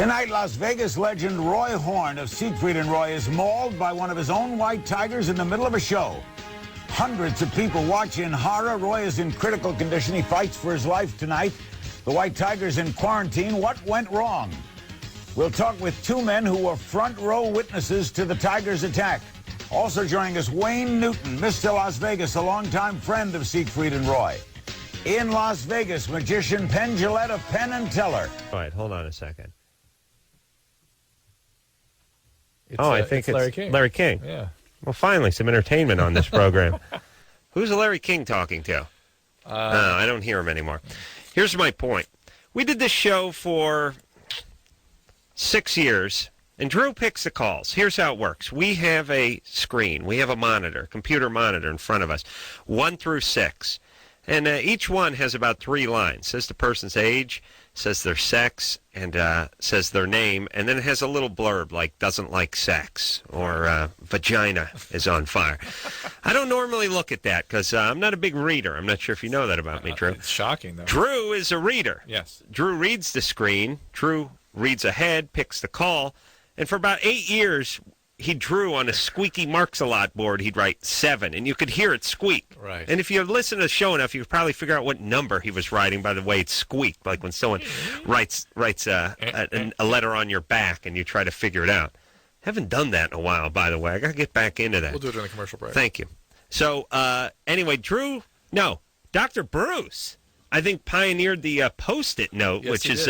Tonight, Las Vegas legend Roy Horn of Siegfried and Roy is mauled by one of his own white tigers in the middle of a show. Hundreds of people watch in horror. Roy is in critical condition. He fights for his life tonight. The white tiger's in quarantine. What went wrong? We'll talk with two men who were front row witnesses to the tiger's attack. Also joining us, Wayne Newton, Mr. Las Vegas, a longtime friend of Siegfried and Roy. In Las Vegas, magician Penn Jillette of Penn and Teller. All right, hold on a second. I think it's Larry King. Larry King. Yeah. Well, finally, some entertainment on this program. Who's Larry King talking to? No, I don't hear him anymore. Here's my point. We did this show for 6 years, and Drew picks the calls. Here's how it works. We have a screen. We have a monitor, computer monitor in front of us, 1 through 6. And each one has about 3 lines. Says the person's age, says their sex, and says their name. And then it has a little blurb like doesn't like sex or vagina is on fire. I don't normally look at that because I'm not a big reader. I'm not sure if you know that about me, Drew. It's shocking, though. Drew is a reader. Yes. Drew reads the screen. Drew reads ahead, picks the call. And for about 8 years, he drew on a squeaky Marks-a-Lot board. He'd write 7, and you could hear it squeak. Right. And if you listen to the show enough, you could probably figure out what number he was writing by the way it squeaked, like when someone writes a letter on your back and you try to figure it out. Haven't done that in a while, by the way. I got to get back into that. We'll do it during the commercial break. Thank you. So, anyway, Dr. Bruce, I think, pioneered the Post-it note, which is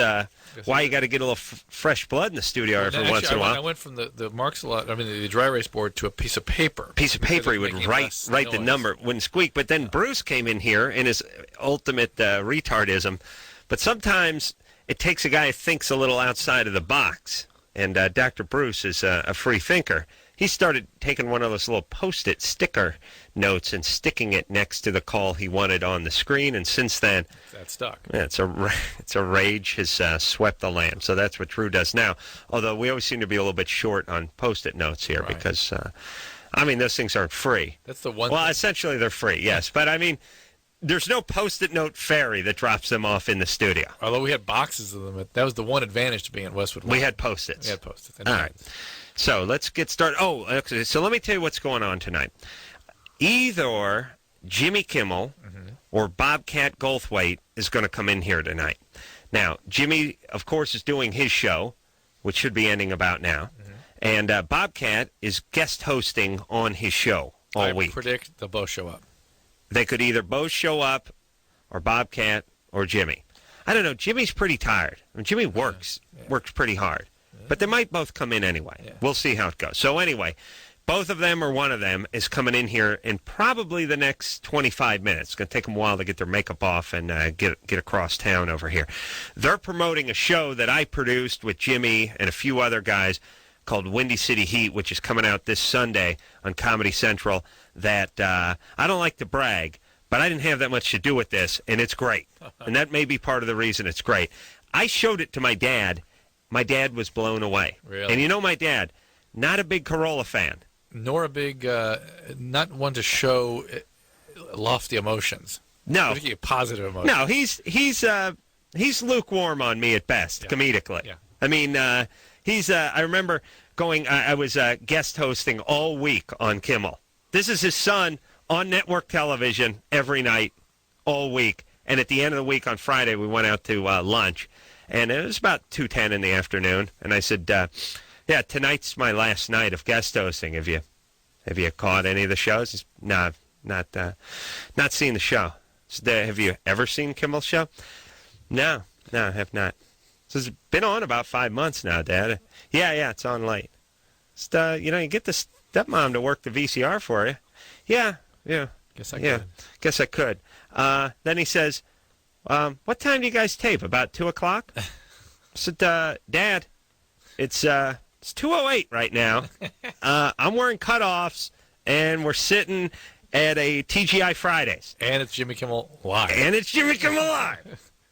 why you got to get a little fresh blood in the studio every once in a while. I went from the Marks-a-Lot, the dry erase board to a piece of paper. He would write the number, wouldn't squeak. But then Bruce came in here in his ultimate retardism. But sometimes it takes a guy who thinks a little outside of the box. And Dr. Bruce is a free thinker. He started taking one of those little Post-it sticker notes and sticking it next to the call he wanted on the screen. And since then, that's stuck. Yeah, it's a rage has swept the land. So that's what Drew does now. Although we always seem to be a little bit short on Post-it notes here because, those things aren't free. That's the one. Well, essentially they're free, yes. But, there's no Post-it note fairy that drops them off in the studio. Although we had boxes of them. That was the one advantage to being at Westwood. We had Post-its. All right. So let's get started. Oh, okay. So let me tell you what's going on tonight. Either Jimmy Kimmel or Bobcat Goldthwait is going to come in here tonight. Now, Jimmy, of course, is doing his show, which should be ending about now. And Bobcat is guest hosting on his show all week. I predict they'll both show up. They could either both show up or Bobcat or Jimmy. I don't know. Jimmy's pretty tired. Jimmy works pretty hard. But they might both come in anyway. Yeah. We'll see how it goes. So anyway, both of them or one of them is coming in here in probably the next 25 minutes. It's going to take them a while to get their makeup off and get across town over here. They're promoting a show that I produced with Jimmy and a few other guys called Windy City Heat, which is coming out this Sunday on Comedy Central, that I don't like to brag, but I didn't have that much to do with this, and it's great. And that may be part of the reason it's great. I showed it to my dad. My dad was blown away. Really? And you know my dad, not a big Carolla fan. Nor a big, not one to show lofty emotions. No. Particularly positive emotions. No, he's lukewarm on me at best, comedically. Yeah. I remember I was guest hosting all week on Kimmel. This is his son on network television every night, all week. And at the end of the week on Friday, we went out to lunch. And it was about 2:10 in the afternoon. And I said, tonight's my last night of guest hosting. Have you caught any of the shows? He's, no, not seen the show. Have you ever seen Kimmel's show? No, I have not. So it's been on about 5 months now, Dad. Yeah, it's on late. Just, you get the stepmom to work the VCR for you. Yeah. Guess I could. Then he says, what time do you guys tape? About 2 o'clock? I said, Dad, it's 2:08 right now. I'm wearing cutoffs, and we're sitting at a TGI Fridays. And it's Jimmy Kimmel Live.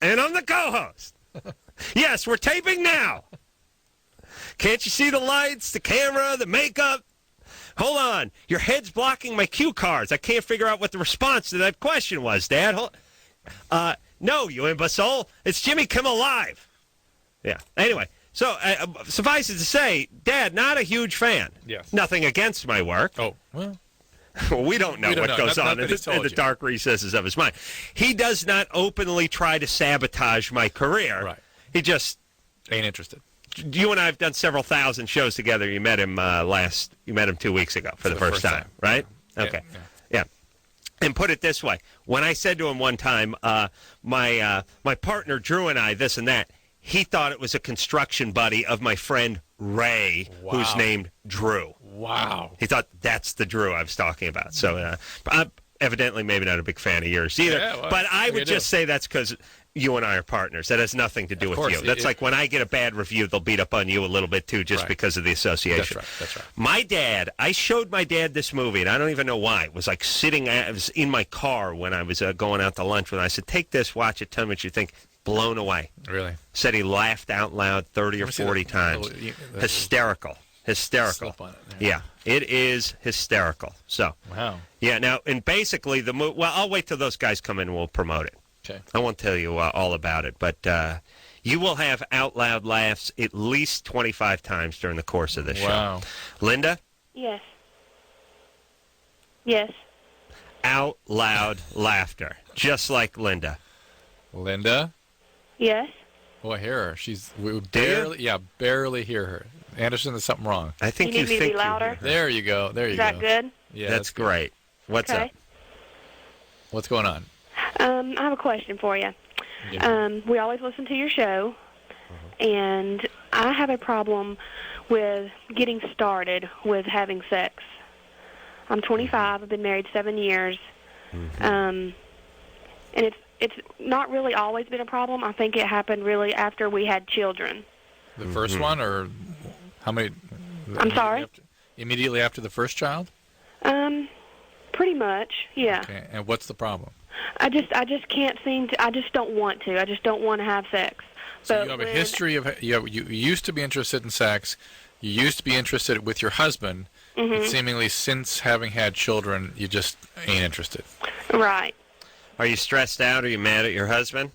And I'm the co-host. Yes, we're taping now. Can't you see the lights, the camera, the makeup? Hold on. Your head's blocking my cue cards. I can't figure out what the response to that question was, Dad. No, you imbecile. It's Jimmy Kimmel Live. Yeah. Anyway, So suffice it to say, Dad, not a huge fan. Yes. Nothing against my work. Oh, well. Well, we don't know what goes on in the dark recesses of his mind. He does not openly try to sabotage my career. Right. He just ain't interested. You and I have done several thousand shows together. You met him You met him 2 weeks ago for the first time, right? Yeah. Okay. Yeah. And put it this way: when I said to him one time, my partner Drew and I, this and that, he thought it was a construction buddy of my friend Ray, who's named Drew. Wow. He thought that's the Drew I was talking about. So I'm evidently maybe not a big fan of yours either. Yeah, well, but I would just say that's because you and I are partners. That has nothing to do with you. That's like when I get a bad review, they'll beat up on you a little bit too just because of the association. That's right. My dad, I showed my dad this movie, and I don't even know why. It was like I was in my car when I was going out to lunch with him. I said, take this, watch it, tell me what you think. Blown away. Really? Said he laughed out loud 30 or 40 times. Hysterical. Hysterical. On it, yeah, it is hysterical. So, wow. Yeah, now, and basically, well, I'll wait till those guys come in and we'll promote it. Okay. I won't tell you all about it, but you will have out loud laughs at least 25 times during the course of this show. Linda? Yes. Yes. Out loud laughter, just like Linda. Linda? Yes. Oh, I hear her. We barely hear her. Anderson, there's something wrong. I think you need me to be louder. There you go. There you go. Is that good? Yeah, that's great. What's up? What's going on? I have a question for you. Yeah. We always listen to your show, and I have a problem with getting started with having sex. I'm 25. I've been married 7 years, and it's not really always been a problem. I think it happened really after we had children. The first one, or how many? I'm sorry? Immediately after the first child? Pretty much, yeah. Okay, and what's the problem? I just can't seem to. I just don't want to. I just don't want to have sex. So you have a history of you used to be interested in sex. You used to be interested with your husband. But seemingly, since having had children, you just ain't interested. Right. Are you stressed out? Are you mad at your husband?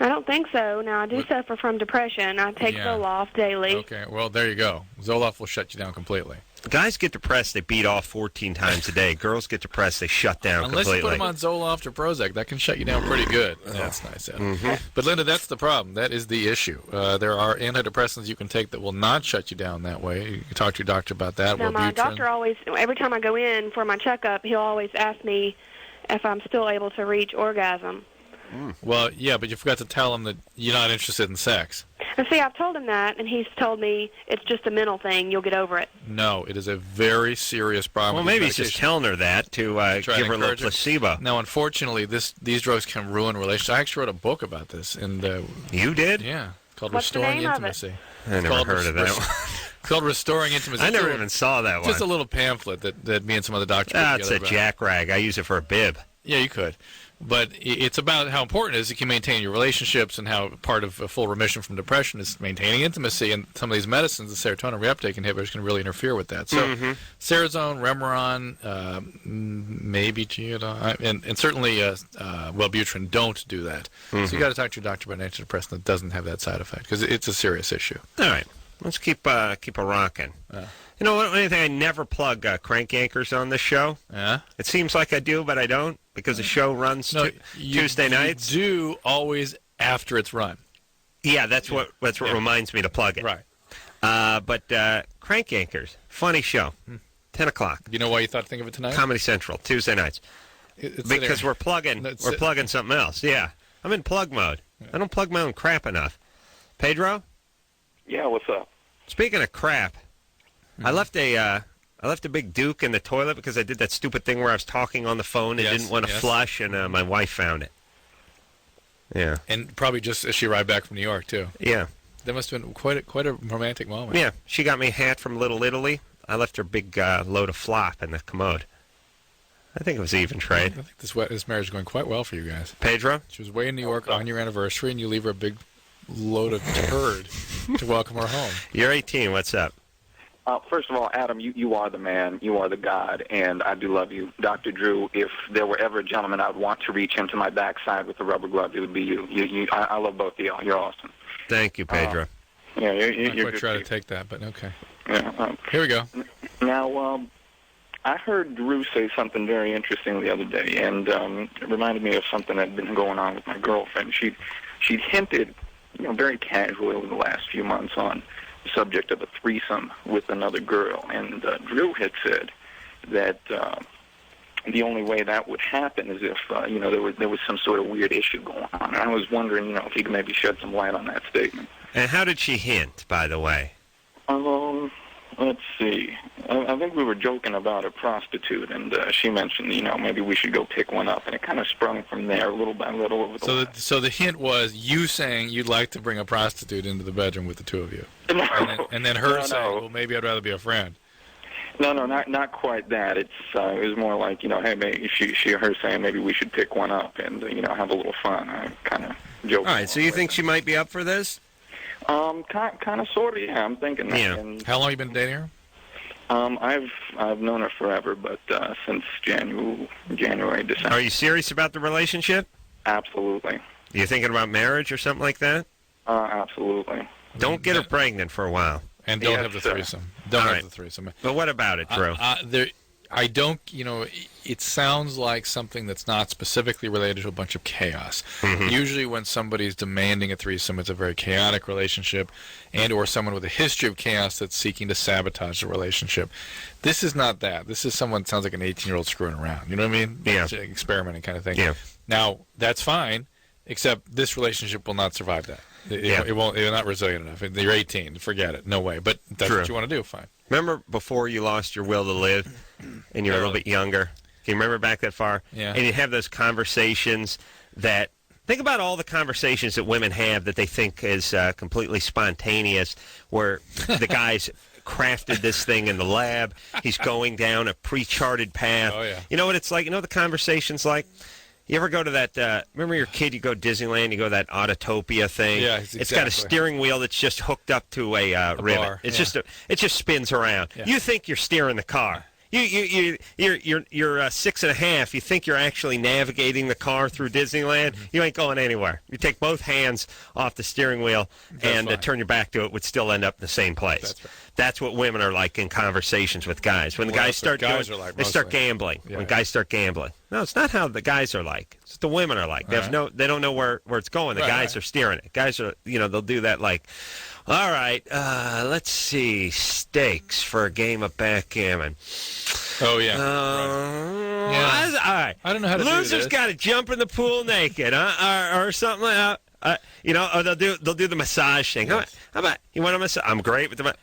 I don't think so. Now, I do suffer from depression. I take Zoloft daily. Okay, well, there you go. Zoloft will shut you down completely. Guys get depressed, they beat off 14 times a day. Girls get depressed, they shut down completely. Unless you put them on Zoloft or Prozac, that can shut you down pretty good. That's nice. But, Linda, that's the problem. That is the issue. There are antidepressants you can take that will not shut you down that way. You can talk to your doctor about that. Now, my doctor always, every time I go in for my checkup, he'll always ask me if I'm still able to reach orgasm. Well, yeah, but you forgot to tell him that you're not interested in sex. And see, I've told him that, and he's told me it's just a mental thing. You'll get over it. No, it is a very serious problem. Well, maybe he's just telling her that to give her a little placebo. Now, unfortunately, these drugs can ruin relationships. I actually wrote a book about this. You did? Yeah. Called What's Restoring the name Intimacy. Of it? I never heard of that one. It's called Restoring Intimacy. I never even saw that one. Just a little pamphlet that me and some other doctors put together. It's a jackrag. I use it for a bib. Yeah, you could. But it's about how important it is you can maintain your relationships and how part of a full remission from depression is maintaining intimacy. And some of these medicines, the serotonin reuptake inhibitors, can really interfere with that. So Serotonin, Remeron, maybe Geodon, and certainly Wellbutrin don't do that. So you got to talk to your doctor about an antidepressant that doesn't have that side effect because it's a serious issue. All right. Let's keep a rocking. You know, anything I never plug crank anchors on this show. Yeah. It seems like I do, but I don't because the show runs Tuesday nights. You do always after it's run. Yeah, that's what reminds me to plug it. Right. But crank anchors, funny show, 10 o'clock. You know why you thought to think of it tonight? Comedy Central, Tuesday nights. Because we're plugging something else. Yeah, I'm in plug mode. I don't plug my own crap enough. Pedro? Yeah, what's up? Speaking of crap, I left a big Duke in the toilet because I did that stupid thing where I was talking on the phone and didn't want to flush, and my wife found it. Yeah. And probably just as she arrived back from New York, too. Yeah. That must have been quite a romantic moment. Yeah. She got me a hat from Little Italy. I left her a big load of flop in the commode. I think it was even trade. I think this marriage is going quite well for you guys. Pedro? She was away in New York on your anniversary, and you leave her a big load of turd to welcome her home. You're 18. What's up? First of all, Adam, you are the man. You are the God, and I do love you. Dr. Drew, if there were ever a gentleman I would want to reach into my backside with a rubber glove, it would be you. I love both of y'all. You're awesome. Thank you, Pedro. Yeah, I'm you're not quite good try to people. take that, but okay. Yeah. Here we go. Now, I heard Drew say something very interesting the other day, and it reminded me of something that had been going on with my girlfriend. She'd hinted, very casually over the last few months on the subject of a threesome with another girl, and Drew had said that the only way that would happen is if there was some sort of weird issue going on. And I was wondering, if you could maybe shed some light on that statement. And how did she hint, by the way? Let's see. I think we were joking about a prostitute, and she mentioned, maybe we should go pick one up, and it kind of sprung from there little by little over the So the hint was you saying you'd like to bring a prostitute into the bedroom with the two of you, No. and then her No, saying, no. well, maybe I'd rather be a friend. No, not quite that. It was more like, hey, maybe her saying maybe we should pick one up and have a little fun. I kind of joking. All right, so you think she might be up for this? Kind of, sort of, yeah. I'm thinking that. Yeah. And, How long you been dating her? I've known her forever, but since January, December. Are you serious about the relationship? Absolutely. Are you thinking about marriage or something like that? Absolutely. Don't get her pregnant for a while. And don't Yes, have the sir. threesome. Don't All have right. the threesome. But what about it, Drew? I don't, it sounds like something that's not specifically related to a bunch of chaos. Usually when somebody's demanding a threesome, it's a very chaotic relationship and or someone with a history of chaos that's seeking to sabotage the relationship. This is not that. This is someone that sounds like an 18-year-old screwing around. You know what I mean? Yeah. It's an experimenting kind of thing. Yeah. Now, that's fine, except this relationship will not survive that. It won't. It's not resilient enough. You're 18. Forget it. No way. But that's True. what you want to do. Fine. Remember before you lost your will to live and you were a little bit younger? Can you remember back that far? Yeah. And you have those conversations that, think about all the conversations that women have that they think is completely spontaneous, where the guy's crafted this thing in the lab. He's going down a pre-charted path. Oh, yeah. You know what it's like? You know what the conversation's like? You ever go to that, remember your kid, you go to Disneyland, you go to that Autotopia thing? Yeah, It's got a steering wheel that's just hooked up to a rivet. bar, It's yeah. it just spins around. Yeah. You think you're steering the car. You're 6.5. You think you're actually navigating the car through Disneyland. You ain't going anywhere. You take both hands off the steering wheel and turn your back to it, would still end up in the same place. That's right. That's what women are like in conversations with guys. When the Well, guys that's what start guys doing, are like they start mostly. gambling. Yeah. When guys start gambling, no, it's not how the guys are like. It's the women are like. They have they don't know where it's going. The guys are steering it. Guys are, they'll do that like, all right, let's see, stakes for a game of backgammon. Oh yeah. Yeah. All right. I don't know how to do Losers this. got to jump in the pool naked, huh? Or something like that. Or they'll do the massage thing. Yes. How about you want a massage? I'm great with the.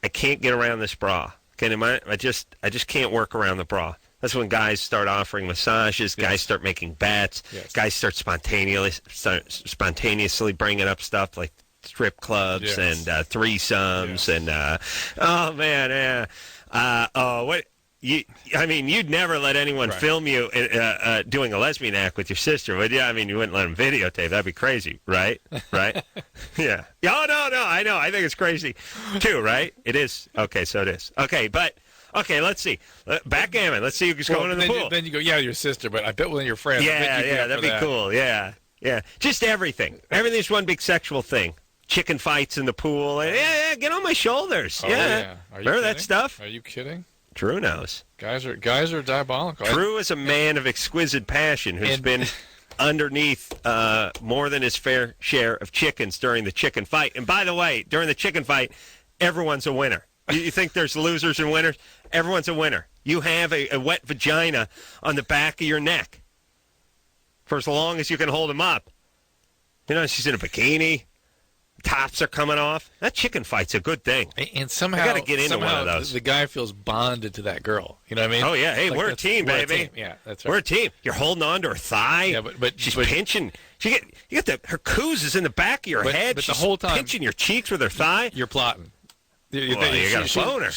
I can't get around this bra. I just can't work around the bra. That's when guys start offering massages. Guys start making bets. Yes. Guys start spontaneously bringing up stuff like strip clubs and threesomes and oh man, yeah. What? You'd never let anyone film you doing a lesbian act with your sister, would you? I mean, you wouldn't let them videotape. That'd be crazy, right? Right? Yeah. Oh, no, I know. I think it's crazy, too, right? It is. Okay, so it is. Okay, let's see. Backgammon. Let's see who's going in the pool. Then you go, yeah, your sister, but I bet one of your friends. Yeah, that'd be cool. Yeah. Just everything. Everything's one big sexual thing. Chicken fights in the pool. Yeah, get on my shoulders. Oh, yeah. Are you Remember that kidding? stuff? Are you kidding? Drew knows. Guys are diabolical. Drew is a man of exquisite passion who's been underneath more than his fair share of chickens during the chicken fight. And by the way, during the chicken fight, everyone's a winner. You think there's losers and winners? Everyone's a winner. You have a wet vagina on the back of your neck for as long as you can hold him up. She's in a bikini. Tops are coming off. That chicken fight's a good thing. And somehow, I got to get into one of those. The guy feels bonded to that girl. You know what I mean? Oh yeah, hey, Like we're a team, we're a baby. team. Yeah, that's right. We're a team. You're holding on to her thigh. Yeah, but she's pinching. You get her coos is in the back of your head. But she's the whole time pinching your cheeks with her thigh. You're plotting. You got a boner.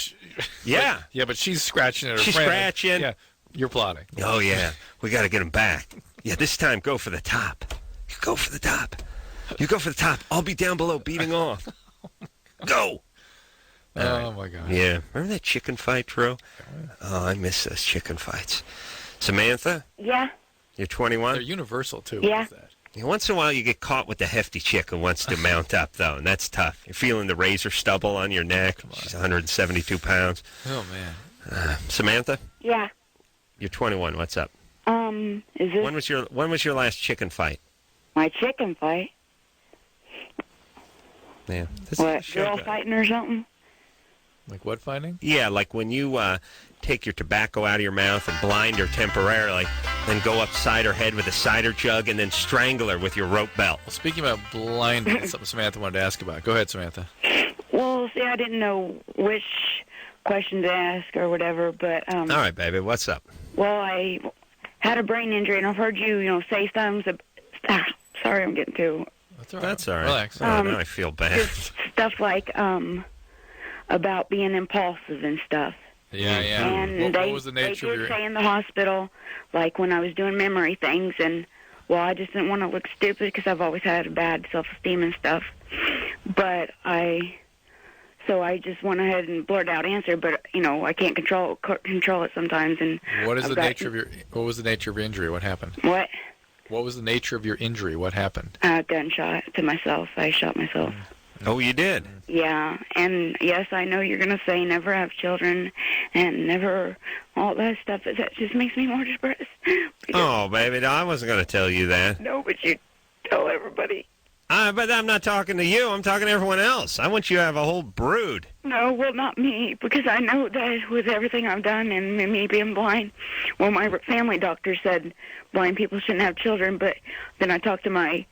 Yeah. But she's scratching at her She's friend. scratching. Yeah, you're plotting. Oh yeah, we got to get him back. Yeah, this time go for the top. You go for the top. You go for the top. I'll be down below beating off. Go. Oh, my God. Yeah. Remember that chicken fight, Drew? Oh, I miss those chicken fights. Samantha, Yeah. you're 21? They're universal, too. Yeah. What is that? Once in a while, you get caught with the hefty chick who wants to mount up, though, and that's tough. You're feeling the razor stubble on your neck. She's 172 pounds. Oh, man. Samantha? Yeah. You're 21. What's up? Is this When was your last chicken fight? my chicken fight? Yeah. What, girl fighting or something? Like what fighting? Yeah, like when you take your tobacco out of your mouth and blind her temporarily, then go upside her head with a cider jug and then strangle her with your rope belt. Well, speaking about blinding, that's something Samantha wanted to ask about. Go ahead, Samantha. Well, see, I didn't know which question to ask or whatever, but All right, baby, what's up? well, I had a brain injury, and I've heard you, say things. Sorry, I'm getting too. That's all right. That's all right. Relax. Oh, now I feel bad. Just stuff like about being impulsive and stuff. Yeah, yeah. And What was the nature they of did your... say in the hospital, like when I was doing memory things, and well, I just didn't want to look stupid because I've always had a bad self-esteem and stuff. But so I just went ahead and blurted out answer, but I can't control it sometimes. And What is I've the got- nature of your... What was the nature of your injury? What happened? What? What was the nature of your injury? What happened? Gunshot to myself. I shot myself. Oh, you did? Yeah, and yes, I know you're going to say never have children and never all that stuff, but that just makes me more depressed. Oh, baby, no, I wasn't going to tell you that. No, but you tell everybody. But I'm not talking to you. I'm talking to everyone else. I want you to have a whole brood. No, well, not me, because I know that with everything I've done and me being blind, well, my family doctor said blind people shouldn't have children, but then I talked to my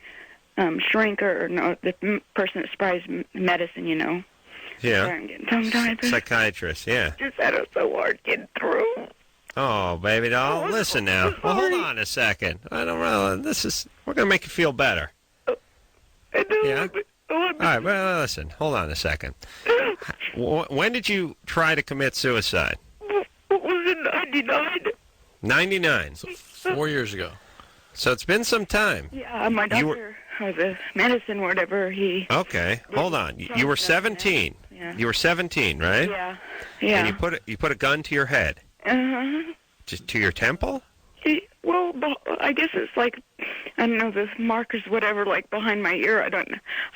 shrink or the person that supplies medicine, Yeah. Sorry, I'm getting tongue-tied. Psychiatrist, yeah. Just had it so hard getting through. Oh, baby doll, listen now. Well, hold Sorry. on a second. I don't know. We're going to make you feel better. I know. Yeah? All right, well, listen. Hold on a second. When did you try to commit suicide? What was it, 99? 99. So 4 years ago. So it's been some time. Yeah, my You were- doctor, or the medicine, whatever, he... Okay, hold on. You were 17. Yeah. You were 17, right? Yeah. And Yeah. you put a gun to your head. Uh-huh. Just to your temple? Well, I guess it's like, I don't know, the markers, whatever, like behind my ear. I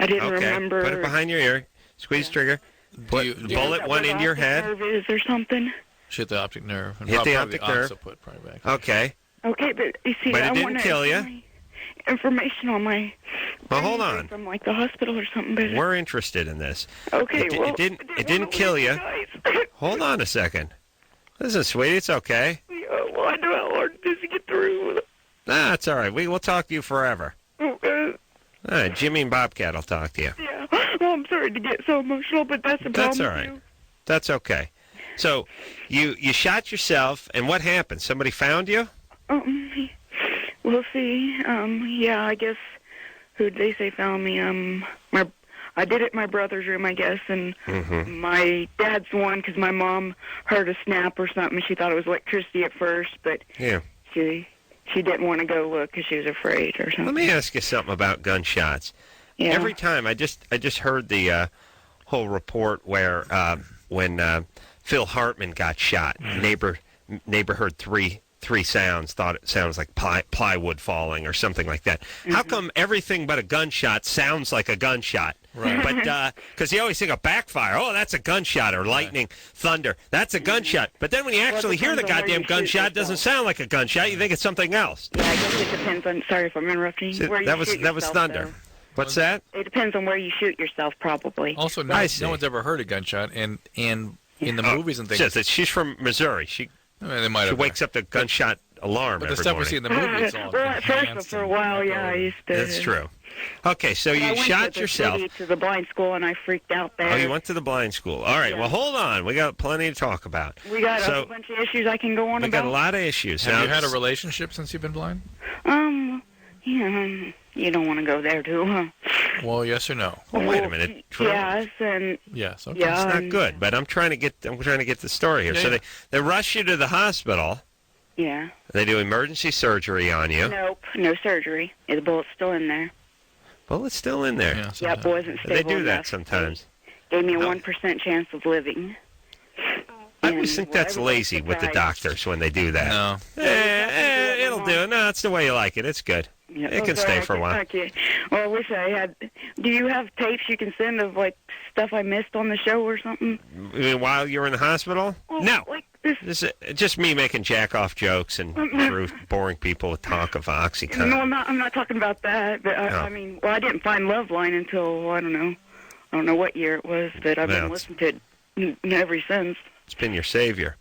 didn't Okay. remember. Put it behind your ear. Squeeze trigger. Put you- the bullet one into your head. Nerve is or something. She hit the optic nerve. And Hit the probably optic nerve. occiput, probably back. Okay. Okay, but you see, But it I didn't want kill ya. information on my... Well, hold on. From like the hospital or something. But We're interested in this. okay, it well... it didn't kill you. Hold on a second. Listen, sweetie, it's okay. Yeah, well, I know how hard it is to get through. Nah, it's all right. We'll talk to you forever. Okay. All right, Jimmy and Bobcat will talk to you. Yeah. Well, I'm sorry to get so emotional, but that's the problem. That's all right. That's okay. So, you shot yourself, and what happened? Somebody found you? We'll see. Yeah, I guess, who'd they say found me? I did it in my brother's room, I guess, and my dad's the one, because my mom heard a snap or something. She thought it was electricity at first, but Yeah. she didn't want to go look because she was afraid or something. Let me ask you something about gunshots. Yeah. Every time, I just heard the whole report where when Phil Hartman got shot, neighbor heard three sounds, thought it sounds like plywood falling or something like that. How come everything but a gunshot sounds like a gunshot? Right. But because you always think of backfire, oh, that's a gunshot, or lightning, thunder, that's a gunshot. But then when you actually hear the depends on where goddamn you shoot gunshot, it doesn't yourself. sound like a gunshot. You think it's something else. Yeah, I guess it depends on. Sorry if I'm interrupting. See, where you that was shoot yourself, thunder. though. What's that? It depends on where you shoot yourself, probably. Also, I see. no one's ever heard a gunshot, and in the movies and things, Says that she's from Missouri. She they might have. wakes up to gunshot alarm But the every stuff we morning. see in the movies, all Well, at first, enhanced for a and while, yeah, I used to. That's true. Okay, so But I you went shot with the yourself. city to the blind school, and I freaked out there. Oh, you went to the blind school. All right, Yeah. well, hold on. We got plenty to talk about. We got So- a bunch of issues I can go on We about. got a lot of issues. Have Now, you had a relationship since you've been blind? Yeah, you don't want to go there, too, huh? Well, yes or no? well, wait a minute. Drew. Yes, and Yes. Okay. yeah, It's not and- good, but I'm trying to get the story here. Yeah, So yeah. they rush you to the hospital. Yeah. They do emergency surgery on you. Nope, no surgery. The bullet's still in there. Well, it's still in there. Yeah, Yep, sometimes. wasn't stable They do that enough. sometimes. Gave me a No. 1% chance of living. I always think that's everybody's lazy with the surprised. doctors when they do that. No. It'll do. No, that's the way you like it. It's good. Yeah. It can stay for a while. Okay. Well, I wish I had. Do you have tapes you can send of like stuff I missed on the show or something? I mean, while you were in the hospital? Well, No. Like this. This is just me making jack-off jokes and Drew boring people with talk of OxyContin. No, I'm not talking about that. But I mean, well, I didn't find Loveline until I don't know what year it was, but I've been listening to it ever since. It's been your savior.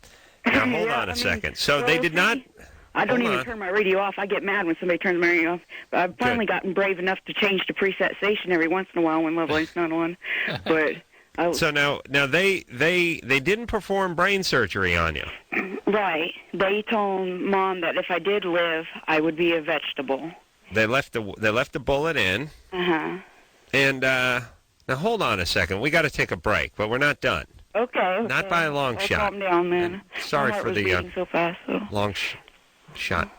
Now, hold on a second. So they did not... I don't even turn my radio off. I get mad when somebody turns my radio off. But I've finally gotten brave enough to change to preset station every once in a while when Loveline's not on. But so now they didn't perform brain surgery on you. Right. They told Mom that if I did live, I would be a vegetable. They left the bullet in. And now hold on a second. We got to take a break, but we're not done. Okay. Not by a long shot. Calm down, man. Sorry for the so fast, so. long shot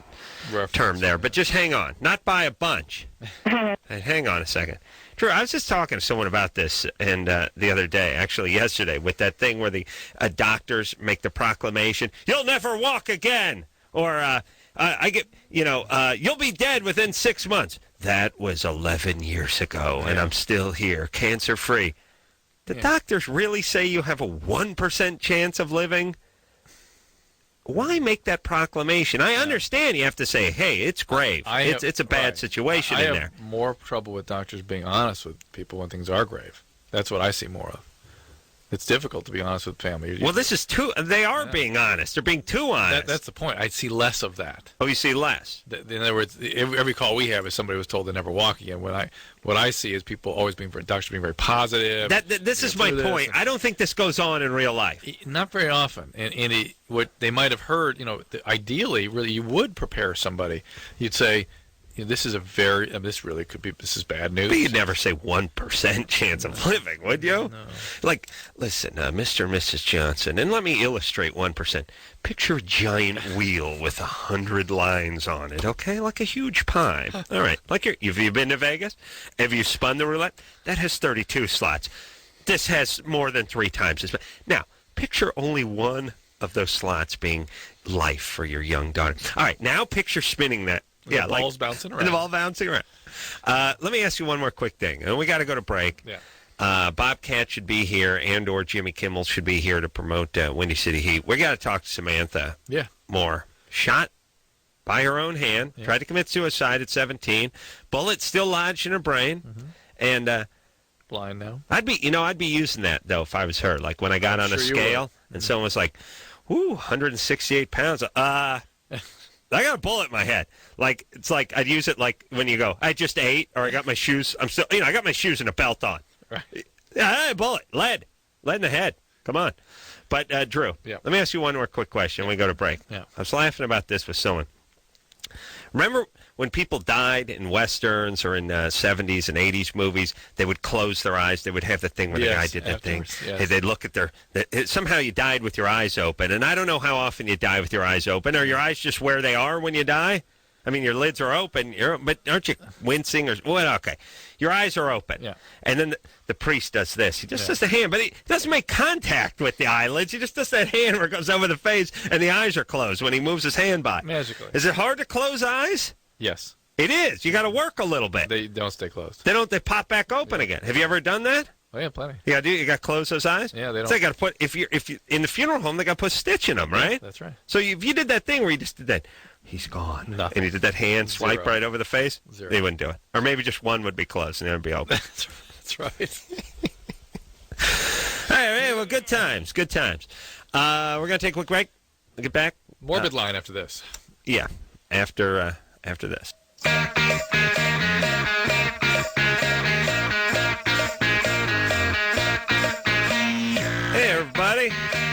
term there, but just hang on. Not by a bunch. Hang on a second. Drew, I was just talking to someone about this and the other day, actually yesterday, with that thing where the doctors make the proclamation, "You'll never walk again," or you'll be dead within 6 months. That was 11 years ago, and I'm still here, cancer-free. The doctors really say you have a 1% chance of living? Why make that proclamation? I understand you have to say, hey, it's grave. It's a bad situation in there. I have more trouble with doctors being honest with people when things are grave. That's what I see more of. It's difficult to be honest with family. Well, this is they are being honest. They're being too honest. That's the point. I see less of that. Oh, you see less? In other words, every call we have is somebody was told to never walk again. What I see is people always doctors being very positive. This is my point. I don't think this goes on in real life. Not very often. And what they might have heard, ideally, really, you would prepare somebody. You'd say, this is this is bad news. But you'd never say 1% chance of living, would you? No. Like, listen, Mr. and Mrs. Johnson, and let me illustrate 1%. Picture a giant wheel with 100 lines on it, okay? Like a huge pie. All right. Have you been to Vegas? Have you spun the roulette? That has 32 slots. This has more than 3 times as many. Now, picture only one of those slots being life for your young daughter. All right. Now picture spinning that. The ball's bouncing around. And the ball bouncing around. Let me ask you one more quick thing. And we got to go to break. Yeah. Bobcat should be here, or Jimmy Kimmel should be here to promote Windy City Heat. We got to talk to Samantha more. Shot by her own hand. Tried to commit suicide at 17. Bullet still lodged in her brain. And blind now. I'd be using that, though, if I was her. Like when I got on a scale and someone was like, 168 pounds. I got a bullet in my head. Like, it's like I'd use it like when you go, I just ate, or I got my shoes. I got my shoes and a belt on. Right. Yeah, bullet. Lead in the head. Come on. But, Drew, let me ask you one more quick question when we go to break. Yeah. I was laughing about this with someone. Remember when people died in Westerns or in 70s and 80s movies, they would close their eyes. They would have the thing where the guy did that thing. Yes. They'd look at somehow you died with your eyes open. And I don't know how often you die with your eyes open. Are your eyes just where they are when you die? I mean, your lids are open, but aren't you wincing? Okay. Your eyes are open. Yeah. And then the priest does this. He just does the hand, but he doesn't make contact with the eyelids. He just does that hand where it goes over the face, and the eyes are closed when he moves his hand by. Magically. Is it hard to close eyes? Yes. It is. You got to work a little bit. They don't stay closed. They pop back open again. Have you ever done that? Oh, yeah, plenty. You got to close those eyes? Yeah, they don't. So they got to put, if you in the funeral home, they got to put a stitch in them, right? That's right. So if you did that thing where you just did that, he's gone. Nothing. And he did that hand swipe right over the face. Zero. They wouldn't do it. Or maybe just one would be closed and the other would be open. That's right. Hey, well, good times. Good times. We're going to take a quick break. We'll get back. Morbid line after this. Yeah, after this. Hey, everybody.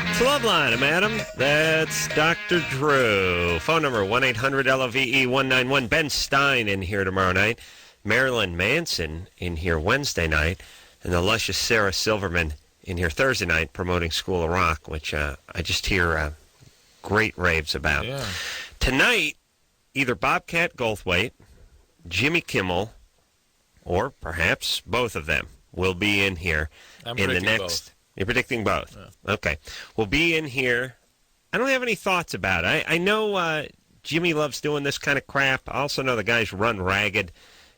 It's Loveline. I'm Adam. That's Dr. Drew. Phone number 1-800-LOVE-191. Ben Stein in here tomorrow night. Marilyn Manson in here Wednesday night. And the luscious Sarah Silverman in here Thursday night promoting School of Rock, which I just hear great raves about. Yeah. Tonight, either Bobcat Goldthwait, Jimmy Kimmel, or perhaps both of them will be in here I'm in the predicting next. both. You're predicting both? Yeah. Okay. We'll be in here. I don't have any thoughts about it. I know Jimmy loves doing this kind of crap. I also know the guys Run Ragged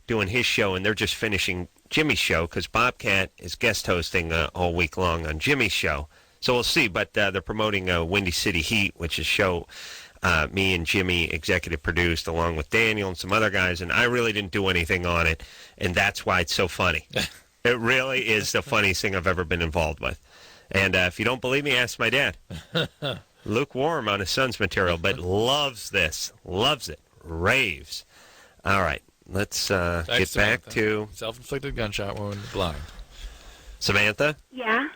doing his show, and they're just finishing Jimmy's show because Bobcat is guest hosting all week long on Jimmy's show. So we'll see, but they're promoting Windy City Heat, which is a show me and Jimmy executive produced along with Daniel and some other guys, and I really didn't do anything on it, and that's why it's so funny. It really is the funniest thing I've ever been involved with. And if you don't believe me, ask my dad. Lukewarm on his son's material, but loves this, loves it, raves. All right, let's get back to self-inflicted gunshot wound, blind. Samantha? Yeah.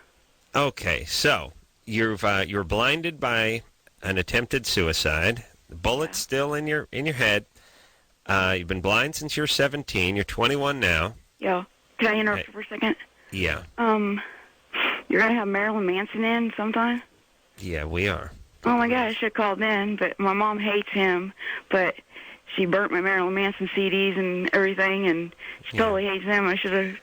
Okay, so you're blinded by an attempted suicide. The bullet's still in your head. You've been blind since you're 17. You're 21 now. Yeah. Can I interrupt for a second? Yeah. You're going to have Marilyn Manson in sometime? Yeah, we are. Oh, my God, I should have called in, but my mom hates him, but she burnt my Marilyn Manson CDs and everything, and she totally hates him. I should have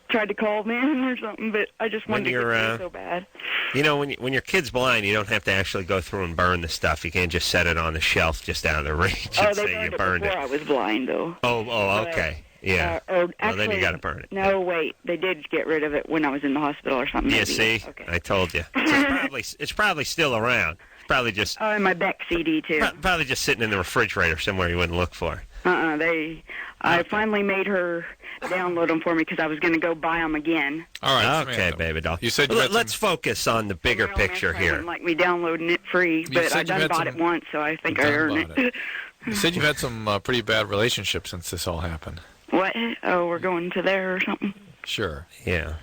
tried to call in or something, but I just wanted to get through so bad. You know, when your kid's blind, you don't have to actually go through and burn the stuff. You can't just set it on the shelf just out of the reach and say you burned it. Before I was blind, though. Oh, okay. Yeah. Actually, well, then you got to burn it. No, wait. They did get rid of it when I was in the hospital or something. Yeah, maybe. see? Okay. I told you. So it's probably still around. It's probably just... Oh, and my Beck CD, too. Probably just sitting in the refrigerator somewhere you wouldn't look for. I finally made her download them for me because I was going to go buy them again. All right, okay, Samantha. baby doll. You said let's focus on the bigger picture here. Wouldn't like me downloading it free, but I done bought it once, so I think I earned it. You said you've had some pretty bad relationships since this all happened. What? Oh, we're going to there or something? Sure. Yeah.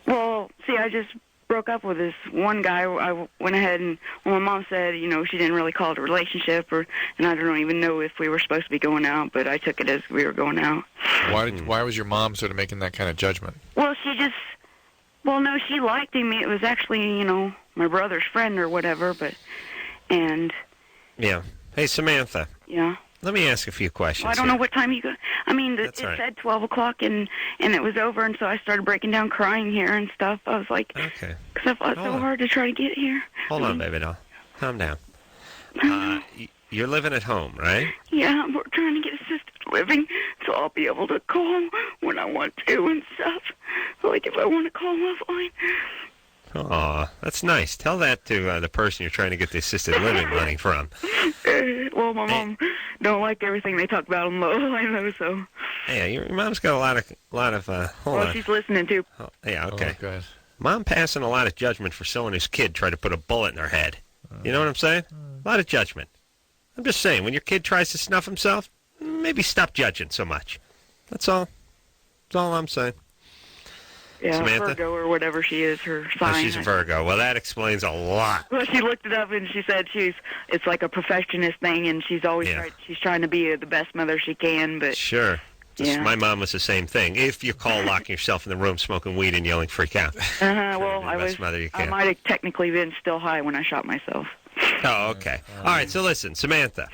Well, see, I just broke up with this one guy. I went ahead and, well, my mom said, she didn't really call it a relationship, and I don't even know if we were supposed to be going out, but I took it as we were going out. Why was your mom sort of making that kind of judgment? Well, no, she liked him. It was actually, my brother's friend or whatever, Yeah. Hey, Samantha. Yeah. Let me ask a few questions. Well, I don't know what time you go. I mean, it said 12 o'clock, and it was over, and so I started breaking down crying here and stuff. I was like, okay. Because I fought so hard to try to get here. Hold on, baby doll. Calm down. You're living at home, right? Yeah, we're trying to get assisted living, so I'll be able to call when I want to and stuff. Like if I want to call Loveline. Aw, that's nice. Tell that to the person you're trying to get the assisted living money from. Well, my mom don't like everything they talk about on Loveline, though, so... Yeah, your mom's got a lot of hold on. She's listening, too. Oh, yeah, okay. Oh, good. Mom passing a lot of judgment for someone whose kid tried to put a bullet in their head. You know what I'm saying? A lot of judgment. I'm just saying, when your kid tries to snuff himself, maybe stop judging so much. That's all. That's all I'm saying. Yeah, Samantha? Virgo or whatever she is, her sign. Oh, she's a Virgo. Well, that explains a lot. Well, she looked it up and she said it's like a perfectionist thing, and she's always she's trying to be the best mother she can. But sure. Yeah. My mom was the same thing. If you call locking yourself in the room, smoking weed, and yelling freak out. Well, I might have technically been still high when I shot myself. Oh, okay. All right, so listen, Samantha,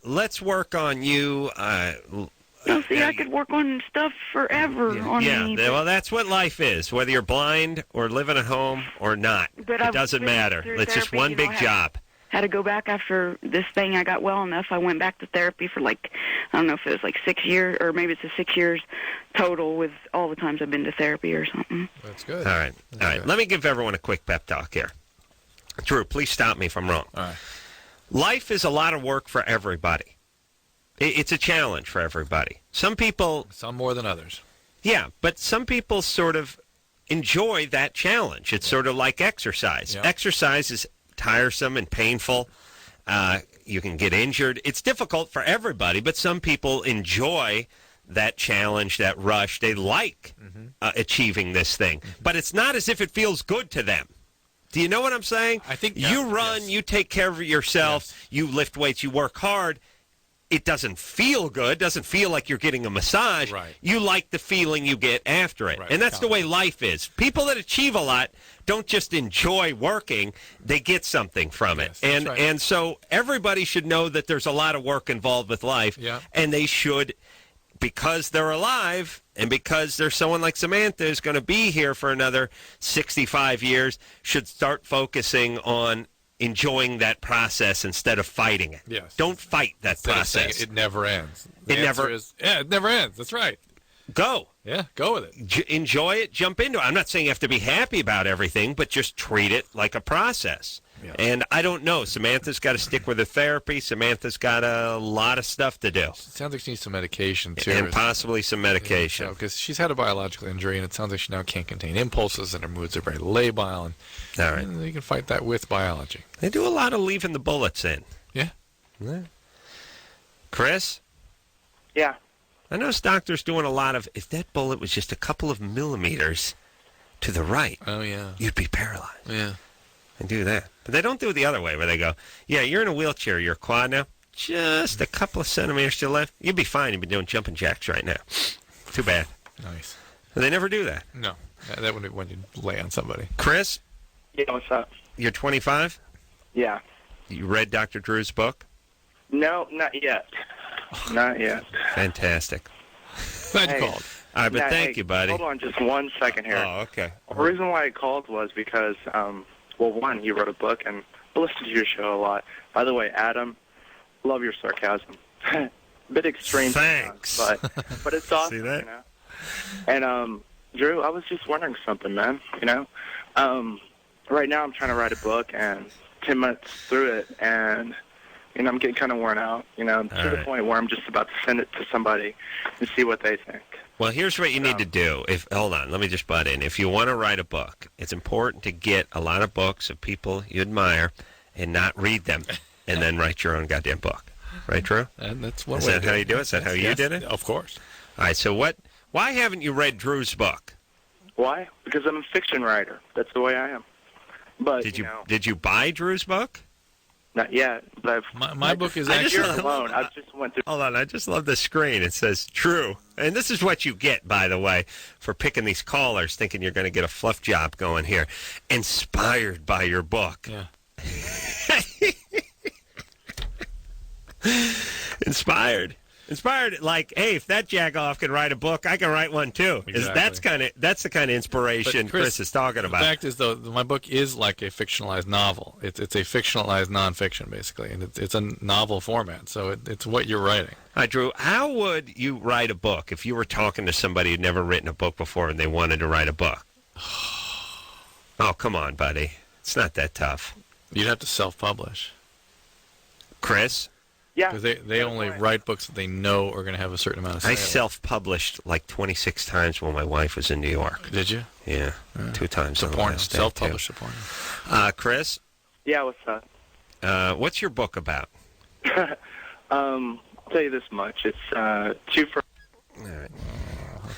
let's work on you. I could work on stuff forever on me. Yeah, well, that's what life is, whether you're blind or living at home or not. But it doesn't matter. It's just one big job. Had to go back after this thing. I got well enough. I went back to therapy for I don't know if it was 6 years, or maybe it's 6 years total with all the times I've been to therapy or something. That's good. All right. All right. Let me give everyone a quick pep talk here. Drew, please stop me if I'm wrong. All right. Life is a lot of work for everybody. It's a challenge for everybody. Some people... Some more than others. Yeah, but some people sort of enjoy that challenge. It's sort of like exercise. Yeah. Exercise is tiresome and painful. You can get injured. It's difficult for everybody, but some people enjoy that challenge, that rush. They like achieving this thing. But it's not as if it feels good to them. Do you know what I'm saying? I think you run, you take care of yourself, you lift weights, you work hard. It doesn't feel good. Doesn't feel like you're getting a massage. Right. You like the feeling you get after it. Right. And that's the way life is. People that achieve a lot don't just enjoy working. They get something from it. That's right. And so everybody should know that there's a lot of work involved with life. Yeah. And they should, because they're alive and because there's someone like Samantha who's going to be here for another 65 years, should start focusing on enjoying that process instead of fighting it. Yes. Don't fight that Instead of saying process. it never ends. It never it never ends. That's right. Go. Yeah, go with it. Enjoy it, jump into it. I'm not saying you have to be happy about everything, but just treat it like a process. Yeah. And I don't know. Samantha's got to stick with her therapy. Samantha's got a lot of stuff to do. It sounds like she needs some medication, too. And possibly some medication. Because she's had a biological injury, and it sounds like she now can't contain impulses, and her moods are very labile. And, All right. and you can fight that with biology. They do a lot of leaving the bullets in. Yeah. Chris? Yeah. I know doctors doing a lot of, if that bullet was just a couple of millimeters to the right, Oh, yeah. you'd be paralyzed. Yeah. They do that. But they don't do it the other way, where they go, yeah, you're in a wheelchair, you're a quad now, just a couple of centimeters to the left, you'd be fine. You'd be doing jumping jacks right now. Too bad. Nice. But they never do that. No. That would be when you lay on somebody. Chris, Yeah, what's up? you're 25? Yeah. You read Dr. Drew's book? No, not yet. Not yet. Fantastic. Glad you Hey. called. All right, but Now, thank hey, you, buddy. Hold on just 1 second here. Oh, okay. The reason why I called was because, well, one, you wrote a book, and I listen to your show a lot. By the way, Adam, love your sarcasm. Bit extreme, Thanks. sometimes, but it's awesome. See that? You know? And Drew, I was just wondering something, man. You know, right now I'm trying to write a book, and 10 minutes through it, and I'm getting kind of worn out. You know, to the point where I'm just about to send it to somebody and see what they think. Well, here's what you need to do. Hold on, let me just butt in. If you want to write a book, it's important to get a lot of books of people you admire and not read them, and then write your own goddamn book. Right, Drew? And that's one Is way that to how do you do it? Is that how you Yes, did it? Of course. All right, so why haven't you read Drew's book? Why? Because I'm a fiction writer. That's the way I am. But Did you buy Drew's book? Not yet. But My book is I just- actually... years alone, I just went through. Hold on, I just love the screen. It says Drew. And this is what you get, by the way, for picking these callers, thinking you're going to get a fluff job going here. Inspired by your book. Yeah. Inspired, like, hey, if that jagoff can write a book, I can write one too. Exactly. That's the kind of inspiration But Chris is talking about. The fact is, though, my book is like a fictionalized novel. It's a fictionalized nonfiction, basically, and it's a novel format. So it's what you're writing. Hi, Drew. How would you write a book if you were talking to somebody who'd never written a book before and they wanted to write a book? Oh, come on, buddy. It's not that tough. You'd have to self-publish. Chris? Yeah. Because they only write books that they know are going to have a certain amount of I sales. self-published like 26 times when my wife was in New York. Did you? Yeah, 2 times. It's a on the porno. last day, Self-published a too. porno. Chris? Yeah, what's up? What's your book about? I'll tell you this much. It's two for. All right.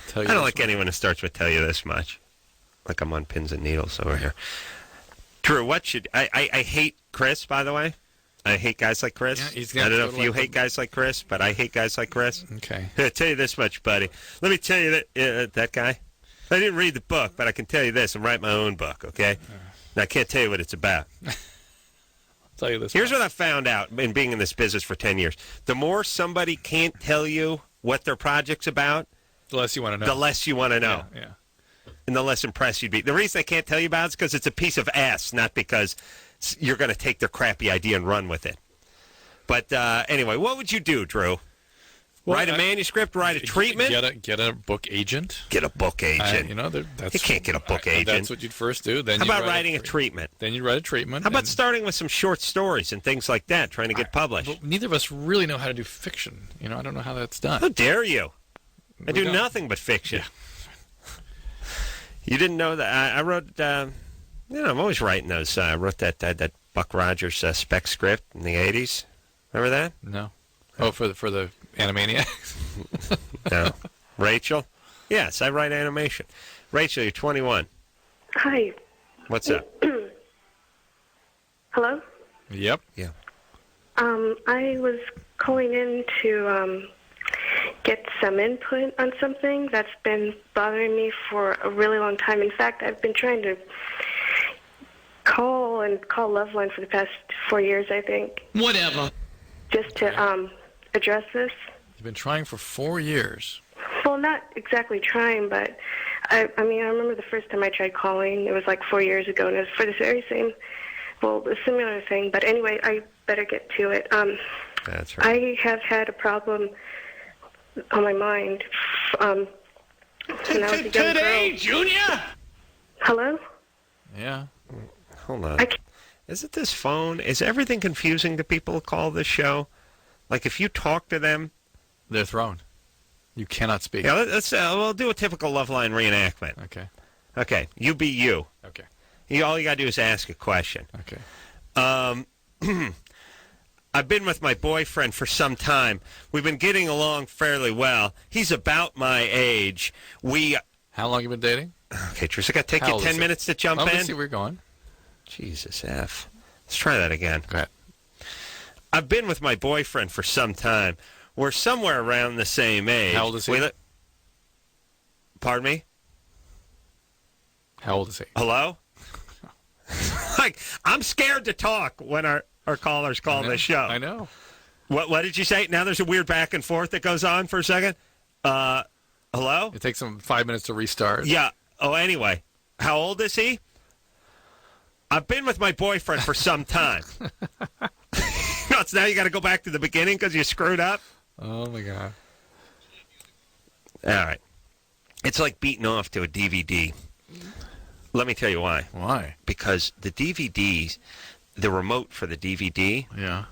Tell you I don't this like much. anyone who starts with "tell you this much," like I'm on pins and needles over here. Drew, what should I hate Chris? By the way, I hate guys like Chris. Yeah, he's I got don't know to if you like hate guys like Chris, but I hate guys like Chris. Okay. I'll tell you this much, buddy. Let me tell you that that guy. I didn't read the book, but I can tell you this: I'm writing my own book. Okay, and I can't tell you what it's about. Tell you this. Here's much. what I found out in being in this business for 10 years: the more somebody can't tell you what their project's about, The less you want to know. the less you want to know. Yeah. And the less impressed you'd be. The reason I can't tell you about it is because it's a piece of ass, not because you're going to take their crappy idea and run with it. But anyway, what would you do, Drew? Well, write a manuscript, write a treatment? Get a book agent. Get a book agent. That's You can't get a book agent. That's what you'd first do. Then How you'd about write writing a treatment? Then you'd write a treatment. How about and- starting with some short stories and things like that, trying to get published? But neither of us really know how to do fiction. I don't know how that's done. How dare you? I do don't. nothing but fiction. You didn't know that? I wrote, I'm always writing those. I wrote that Buck Rogers spec script in the 80s. Remember that? No. Oh, for the Animaniacs? No. Rachel? Yes, I write animation. Rachel, you're 21. Hi. What's up? Hello? Yep. Yeah. I was calling in to get some input on something that's been bothering me for a really long time. In fact, I've been trying to call Loveline for the past 4 years, I think. Whatever. Just to address this. You've been trying for 4 years. Well, not exactly trying, but I remember the first time I tried calling. It was like 4 years ago, and it was for this very same well, a similar thing. But anyway, I better get to it. That's right. I have had a problem on my mind when I was a young Today, girl. Junior? Hello? Yeah. Hold on. Isn't this phone? Is everything confusing to people who call this show? Like if you talk to them, They're thrown. You cannot speak. yeah. Let's we'll do a typical Loveline reenactment. Okay. Okay, you be you. Okay. All you gotta do is ask a question. Okay. I've been with my boyfriend for some time. We've been getting along fairly well. He's about my age. How long you been dating? Okay, Trish, I got to take How you old 10 is he? minutes to jump in. Let's see where you're going. Jesus, F. Let's try that again. Go ahead. I've been with my boyfriend for some time. We're somewhere around the same age. How old is he? Pardon me? How old is he? Hello? Like, I'm scared to talk when our callers call this show. I know. What did you say? Now there's a weird back and forth that goes on for a second. Hello? It takes him 5 minutes to restart. Yeah. Oh, anyway. How old is he? I've been with my boyfriend for some time. So now you got to go back to the beginning because you screwed up? Oh, my God. All right. It's like beating off to a DVD. Let me tell you why. Why? Because the DVDs, the remote for the DVD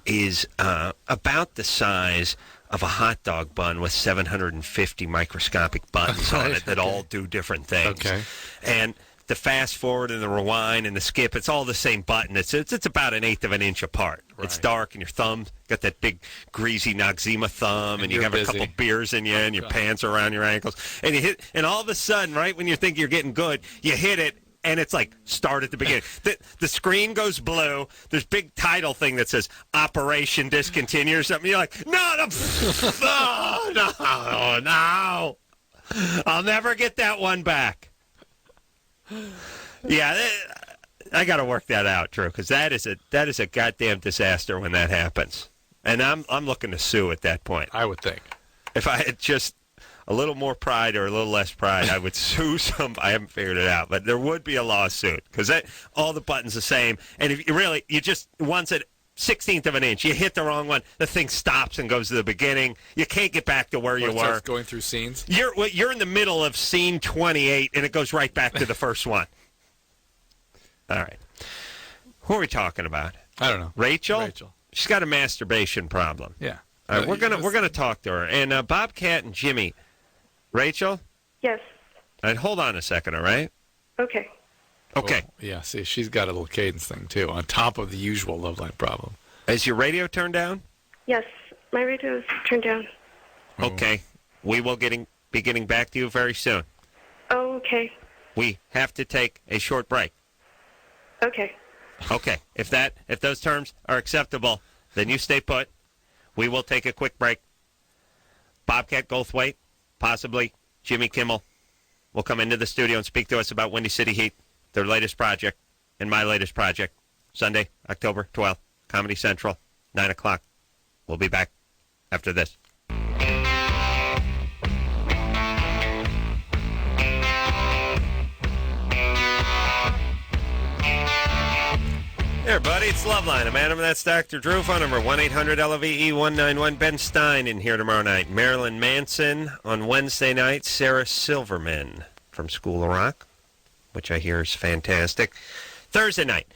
is about the size of a hot dog bun with 750 microscopic buttons on it that all do different things. Okay. And the fast forward and the rewind and the skip, it's all the same button. It's about 1/8 of an inch apart. Right. It's dark, and your thumb got that big greasy Noxzema thumb, and you have a couple beers in you, and your pants are around your ankles, and you hit, and all of a sudden, right when you think you're getting good, you hit it. And it's like, start at the beginning. The screen goes blue. There's big title thing that says Operation Discontinue or something. You're like, no. I'll never get that one back. Yeah, I got to work that out, Drew, because that is a goddamn disaster when that happens. And I'm looking to sue at that point. I would think. If I had just a little more pride or a little less pride, I would sue I haven't figured it out, but there would be a lawsuit because all the buttons the same. And if you just once at 1/16 of an inch, you hit the wrong one, the thing stops and goes to the beginning. You can't get back to where you were. Going through scenes. You're in the middle of scene 28, and it goes right back to the first one. All right, who are we talking about? I don't know. Rachel. She's got a masturbation problem. Yeah. All right, we're gonna talk to her. And Bobcat and Jimmy. Rachel? Yes. All right, hold on a second, all right? Okay. Okay. Well, yeah, see, she's got a little cadence thing, too, on top of the usual Loveline problem. Is your radio turned down? Yes, my radio is turned down. Okay. We will be getting back to you very soon. Oh, okay. We have to take a short break. Okay. Okay. If those terms are acceptable, then you stay put. We will take a quick break. Bobcat Goldthwait, possibly Jimmy Kimmel, will come into the studio and speak to us about Windy City Heat, their latest project, and my latest project. Sunday, October 12th, Comedy Central, 9 o'clock. We'll be back after this. Hey, everybody, it's Loveline. I'm Adam, that's Dr. Drew. Phone number 1-800-LOVE-191. Ben Stein in here tomorrow night. Marilyn Manson on Wednesday night. Sarah Silverman from School of Rock, which I hear is fantastic. Thursday night,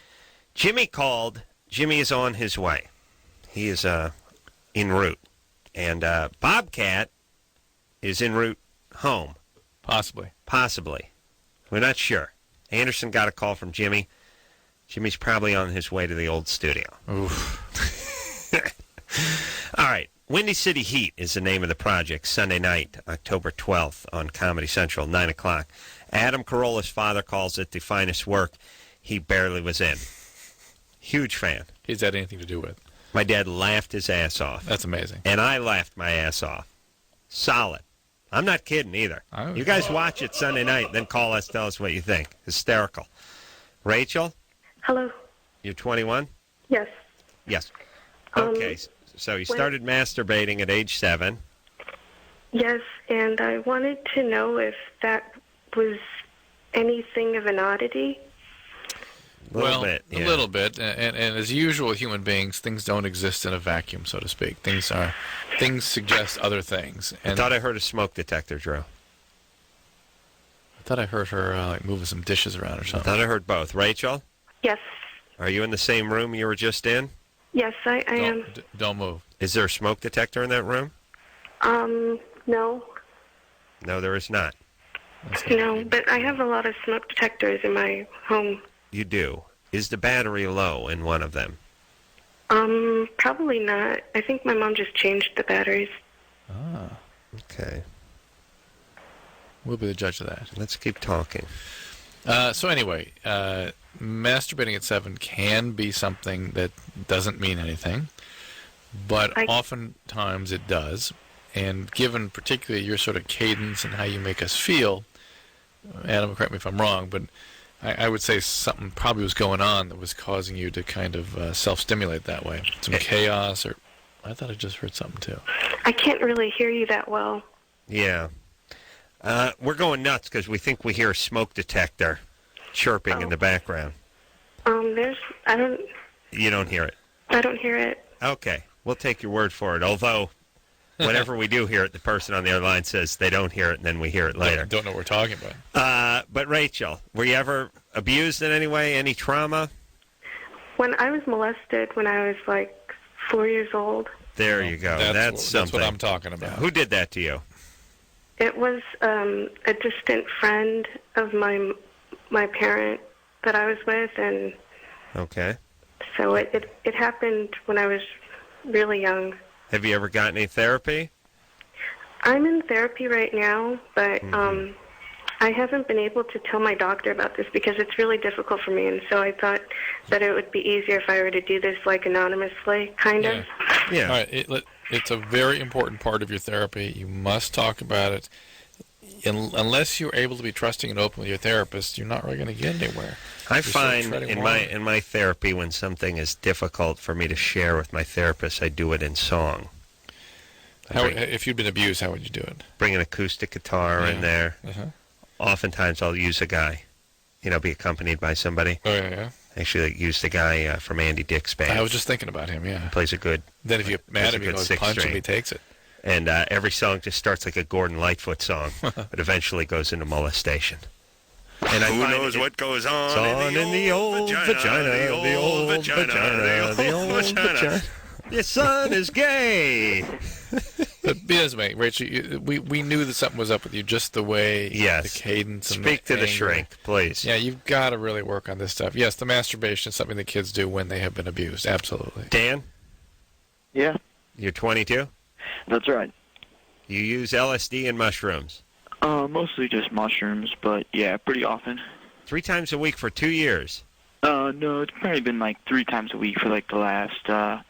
Jimmy called. Jimmy is on his way. He is en route. And Bobcat is en route home. Possibly. We're not sure. Anderson got a call from Jimmy. Jimmy's probably on his way to the old studio. Oof. All right. Windy City Heat is the name of the project. Sunday night, October 12th on Comedy Central, 9 o'clock. Adam Carolla's father calls it the finest work he barely was in. Huge fan. Has that anything to do with? My dad laughed his ass off. That's amazing. And I laughed my ass off. Solid. I'm not kidding either. You guys watch it Sunday night, then call us, tell us what you think. Hysterical. Rachel? Hello. You're 21? Yes. Yes. Okay, so you started masturbating at age 7. Yes, and I wanted to know if that was anything of an oddity. A little bit. Yeah. A little bit. And as usual, human beings, things don't exist in a vacuum, so to speak. Things suggest other things. And I thought I heard a smoke detector, Drew. I thought I heard her like moving some dishes around or I something. thought I heard both. Rachel, Yes. are you in the same room you were just in? Yes, I am. Don't move. Is there a smoke detector in that room? No. No, there is not. No, but I have a lot of smoke detectors in my home. You do. Is the battery low in one of them? Probably not. I think my mom just changed the batteries. Ah. Okay. We'll be the judge of that. Let's keep talking. So anyway, masturbating at 7 can be something that doesn't mean anything, but oftentimes it does. And given particularly your sort of cadence and how you make us feel, Adam, correct me if I'm wrong, but I would say something probably was going on that was causing you to kind of self-stimulate that way. Some chaos, or I thought I just heard something too. I can't really hear you that well. Yeah. We're going nuts because we think we hear a smoke detector chirping in the background. You don't hear it? I don't hear it. Okay. We'll take your word for it. Although, whenever we do hear it, the person on the other line says they don't hear it, and then we hear it later. Don't know what we're talking about. But Rachel, were you ever abused in any way? Any trauma? When I was molested when I was like 4 years old. There you go. That's something. That's what I'm talking about. Who did that to you? It was a distant friend of my parent that I was with, and Okay. so it happened when I was really young. Have you ever gotten any therapy? I'm in therapy right now, but I haven't been able to tell my doctor about this because it's really difficult for me, and so I thought that it would be easier if I were to do this like anonymously, kind of. Yeah. All right. It's a very important part of your therapy. You must talk about it. Unless you're able to be trusting and open with your therapist, you're not really going to get anywhere. I find in my therapy when something is difficult for me to share with my therapist, I do it in song. If you'd been abused, how would you do it? Bring an acoustic guitar in there. Oftentimes I'll use a guy, be accompanied by somebody. Oh, yeah. Actually, use the guy from Andy Dick's band. I was just thinking about him, yeah. He plays a good... Then if you get mad at him, he goes punch him, he takes it. And every song just starts like a Gordon Lightfoot song, but eventually goes into molestation. And who knows what goes on in the old vagina, the old vagina, the old vagina. Your son is gay. But anyway, Rachel, we knew that something was up with you, just the way, the cadence. And Speak to the anger. shrink, please. Yeah, you've got to really work on this stuff. Yes, the masturbation is something that kids do when they have been abused. Absolutely. Dan? Yeah. You're 22? That's right. You use LSD and mushrooms? Mostly just mushrooms, but yeah, pretty often. 3 times a week for 2 years? No, it's probably been like 3 times a week for like the last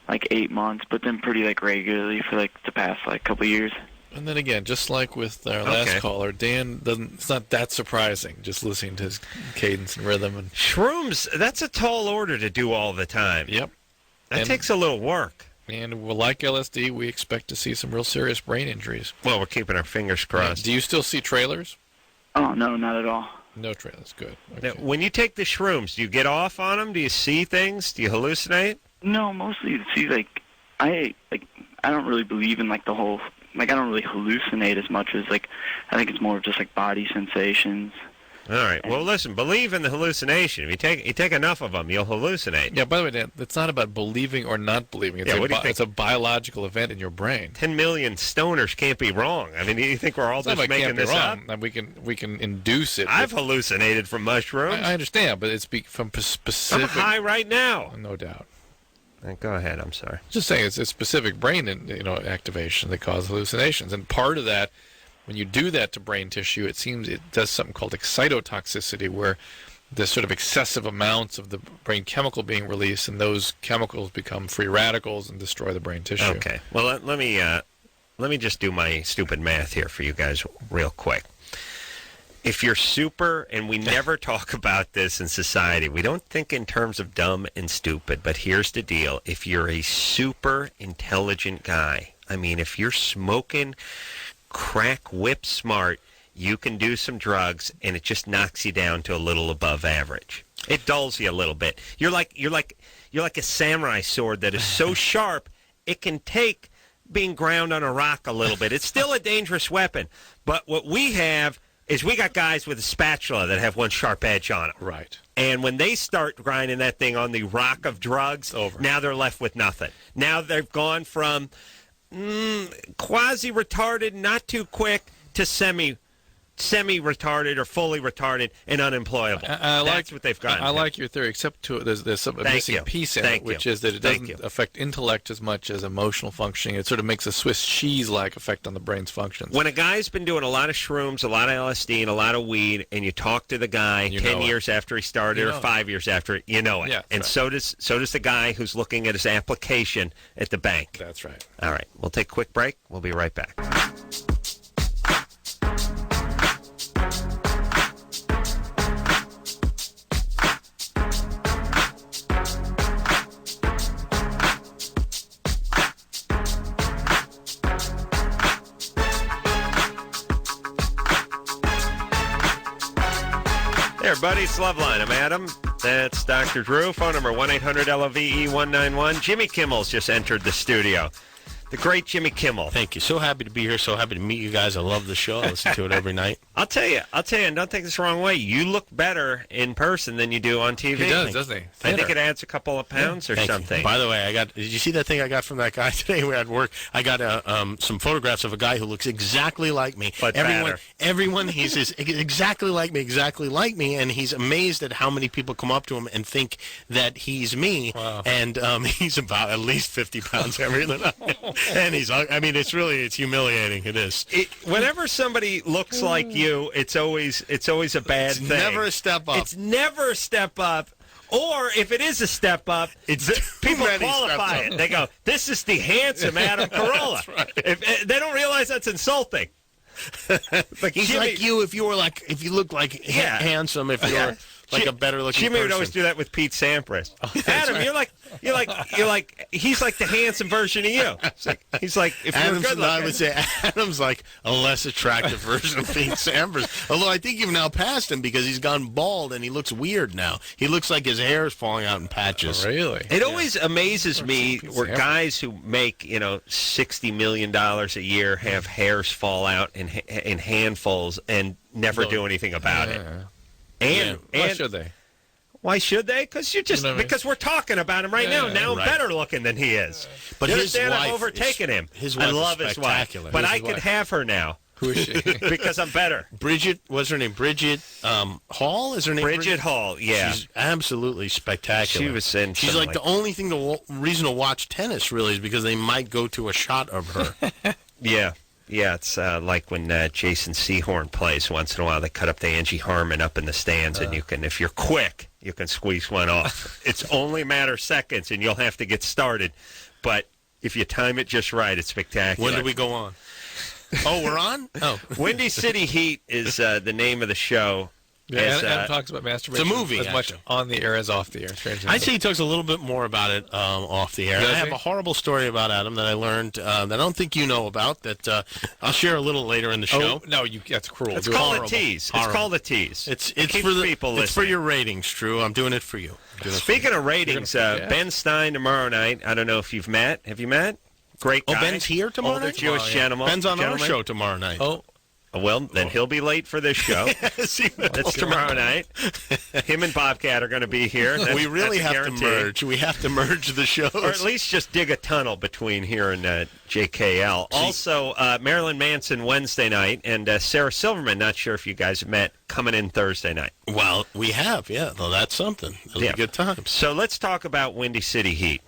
8 months, but then pretty like regularly for like the past like couple years. And then again, just like with our last caller, Dan doesn't. It's not that surprising just listening to his cadence and rhythm and shrooms. That's a tall order to do all the time. Yep, that takes a little work. And like LSD, we expect to see some real serious brain injuries. Well, we're keeping our fingers crossed. Do you still see trailers? Oh no, not at all. No trailers. Good. Okay. Now, when you take the shrooms, do you get off on them? Do you see things? Do you hallucinate? No, mostly. See, I don't really believe in like the whole. Like I don't really hallucinate as much as I think it's more of just like body sensations. All right. Well, listen. Believe in the hallucination. If you take enough of them, you'll hallucinate. Yeah. By the way, Dan, it's not about believing or not believing. It's it's a biological event in your brain. 10 million stoners can't be wrong. I mean, you think we're all just making this up? We can induce it. I've hallucinated from mushrooms. I understand, but it's from specific. I'm high right now. No doubt. Go ahead. I'm sorry. Just saying, it's a specific brain activation that causes hallucinations, and part of that, when you do that to brain tissue, it seems it does something called excitotoxicity, where there's sort of excessive amounts of the brain chemical being released, and those chemicals become free radicals and destroy the brain tissue. Okay. Well, let me just do my stupid math here for you guys real quick. If you're super, and we never talk about this in society, we don't think in terms of dumb and stupid, but here's the deal. If you're a super intelligent guy, I mean, if you're smoking crack whip smart, you can do some drugs, and it just knocks you down to a little above average. It dulls you a little bit. You're like a samurai sword that is so sharp it can take being ground on a rock a little bit. It's still a dangerous weapon, but what we have is we got guys with a spatula that have one sharp edge on it. Right. And when they start grinding that thing on the rock of drugs, now they're left with nothing. Now they've gone from quasi-retarded, not too quick, to semi-retarded or fully retarded and unemployable. That's what they've gotten. I like your theory, except there's a missing piece in it, which is that it doesn't affect intellect as much as emotional functioning. It sort of makes a Swiss cheese-like effect on the brain's functions. When a guy's been doing a lot of shrooms, a lot of LSD, and a lot of weed, and you talk to the guy 10 years after he started or 5 years after, you know it. Yeah, and so does the guy who's looking at his application at the bank. That's right. All right. We'll take a quick break. We'll be right back. Hey everybody, it's Loveline. I'm Adam. That's Dr. Drew. Phone number 1-800-LOVE-191. Jimmy Kimmel's just entered the studio. The great Jimmy Kimmel. Thank you. So happy to be here. So happy to meet you guys. I love the show. I listen to it every night. I'll tell you, and don't take this the wrong way, you look better in person than you do on TV. He does, doesn't he? I think it adds a couple of pounds or something. You. By the way, did you see that thing I got from that guy today? We had work. I got some photographs of a guy who looks exactly like me. But everyone, he's exactly like me, and he's amazed at how many people come up to him and think that he's me. Wow. And he's about at least 50 pounds heavier than I am. And it's humiliating. It is. Whenever somebody looks like you, it's always a bad thing. Never a step up. It's never a step up. Or if it is a step up, people qualify it. They go, "This is the handsome Adam Carolla." That's right. If they don't realize that's insulting. Like he's Jimmy, like you if you look like handsome, if you're like a better looking Jimmy person. would always do that with Pete Sampras. Adam, right. you're like he's like the handsome version of you. He's like if you're good looking. I would say Adam's like a less attractive version of Pete Sampras. Although I think you've now passed him because he's gone bald and he looks weird now. He looks like his hair is falling out in patches. Oh, really? It always amazes me where guys who make $60 million a year have hairs fall out in handfuls and never do anything about it. And why should they? Why should they? Because because we're talking about him right now. Now I'm better looking than he is. But his wife, I've overtaken him. His wife I love is his wife, but I could have her now. Who is she? Because I'm better. Bridget, what's her name? Bridget Hall is her name? Bridget Hall, yeah. She's absolutely spectacular. She was in. She's like the only reason to watch tennis really is because they might go to a shot of her. Yeah. Yeah, it's like when Jason Sehorn plays once in a while. They cut up the Angie Harmon up in the stands, and you can, if you're quick, you can squeeze one off. It's only a matter of seconds, and you'll have to get started. But if you time it just right, it's spectacular. When do we go on? Oh, we're on? Oh. Windy City Heat is the name of the show. Yeah, Adam talks about masturbation. It's a movie, as much on the air as off the air. I'd say he talks a little bit more about it off the air. I have a horrible story about Adam that I learned that I don't think you know about that I'll share a little later in the show. Oh, no, that's cruel. It's called a tease. It's called a tease. It's for the people listening. It's for your ratings, Drew. I'm doing it for you. Speaking of ratings, Ben Stein tomorrow night. I don't know if you've met. Have you met? Great guy. Oh, Ben's here tomorrow night? Older Jewish gentleman. Ben's on our show tomorrow night. Oh. Well, then he'll be late for this show. That's tomorrow night. Him and Bobcat are going to be here. We really have to merge. We have to merge the shows. Or at least just dig a tunnel between here and JKL. Also, Marilyn Manson Wednesday night, and Sarah Silverman, not sure if you guys have met, coming in Thursday night. Well, we have, yeah. Well, that's something. It'll be good times. So let's talk about Windy City Heat.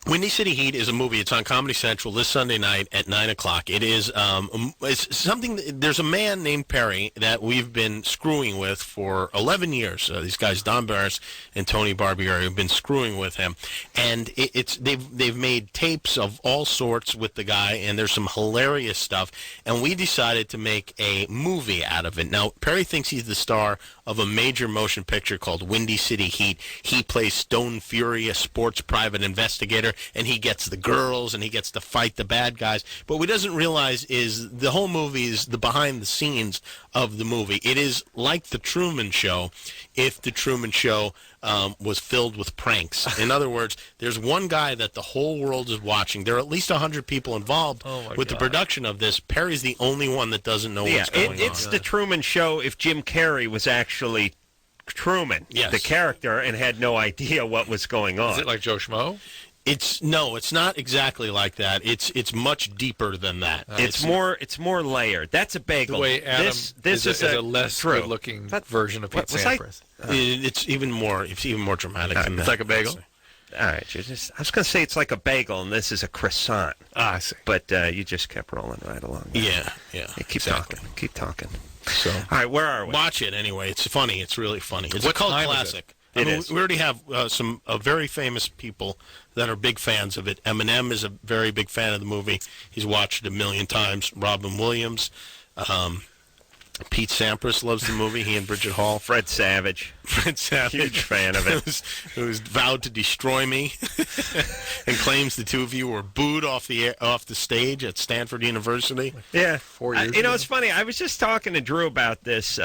Windy City Heat is a movie. It's on Comedy Central this Sunday night at 9 o'clock. It is it's something. There's a man named Perry that we've been screwing with for 11 years. These guys, Don Barris and Tony Barbieri, have been screwing with him, and they've made tapes of all sorts with the guy, and there's some hilarious stuff. And we decided to make a movie out of it. Now Perry thinks he's the star of a major motion picture called Windy City Heat. He plays Stone Fury, a sports private investigator. character, and he gets the girls, and he gets to fight the bad guys. But what he doesn't realize is the whole movie is the behind the scenes of the movie. It is like The Truman Show if The Truman Show was filled with pranks. In other words, there's one guy that the whole world is watching. There are at least 100 people involved with the production of this. Perry's the only one that doesn't know what's going on. It's The Truman Show if Jim Carrey was actually Truman, the character, and had no idea what was going on. Is it like Joe Schmo? It's not exactly like that. It's much deeper than that. It's more layered. That's a bagel. The way Adam this is a less good-looking version of Pete Sampras. It's even more dramatic than that. It's like a bagel. All right, I was going to say it's like a bagel, and this is a croissant. I see. But you just kept rolling right along. Yeah. Keep talking. So, all right, where are we? Watch it anyway. It's funny. It's really funny. It's a cult classic. It is. We already have some very famous people that are big fans of it. Eminem is a very big fan of the movie. He's watched it a million times. Robin Williams. Pete Sampras loves the movie. He and Bridget Hall. Fred Savage. Huge fan of it. Who's vowed to destroy me and claims the two of you were booed off the stage at Stanford University. Yeah. 4 years ago. It's funny. I was just talking to Drew about this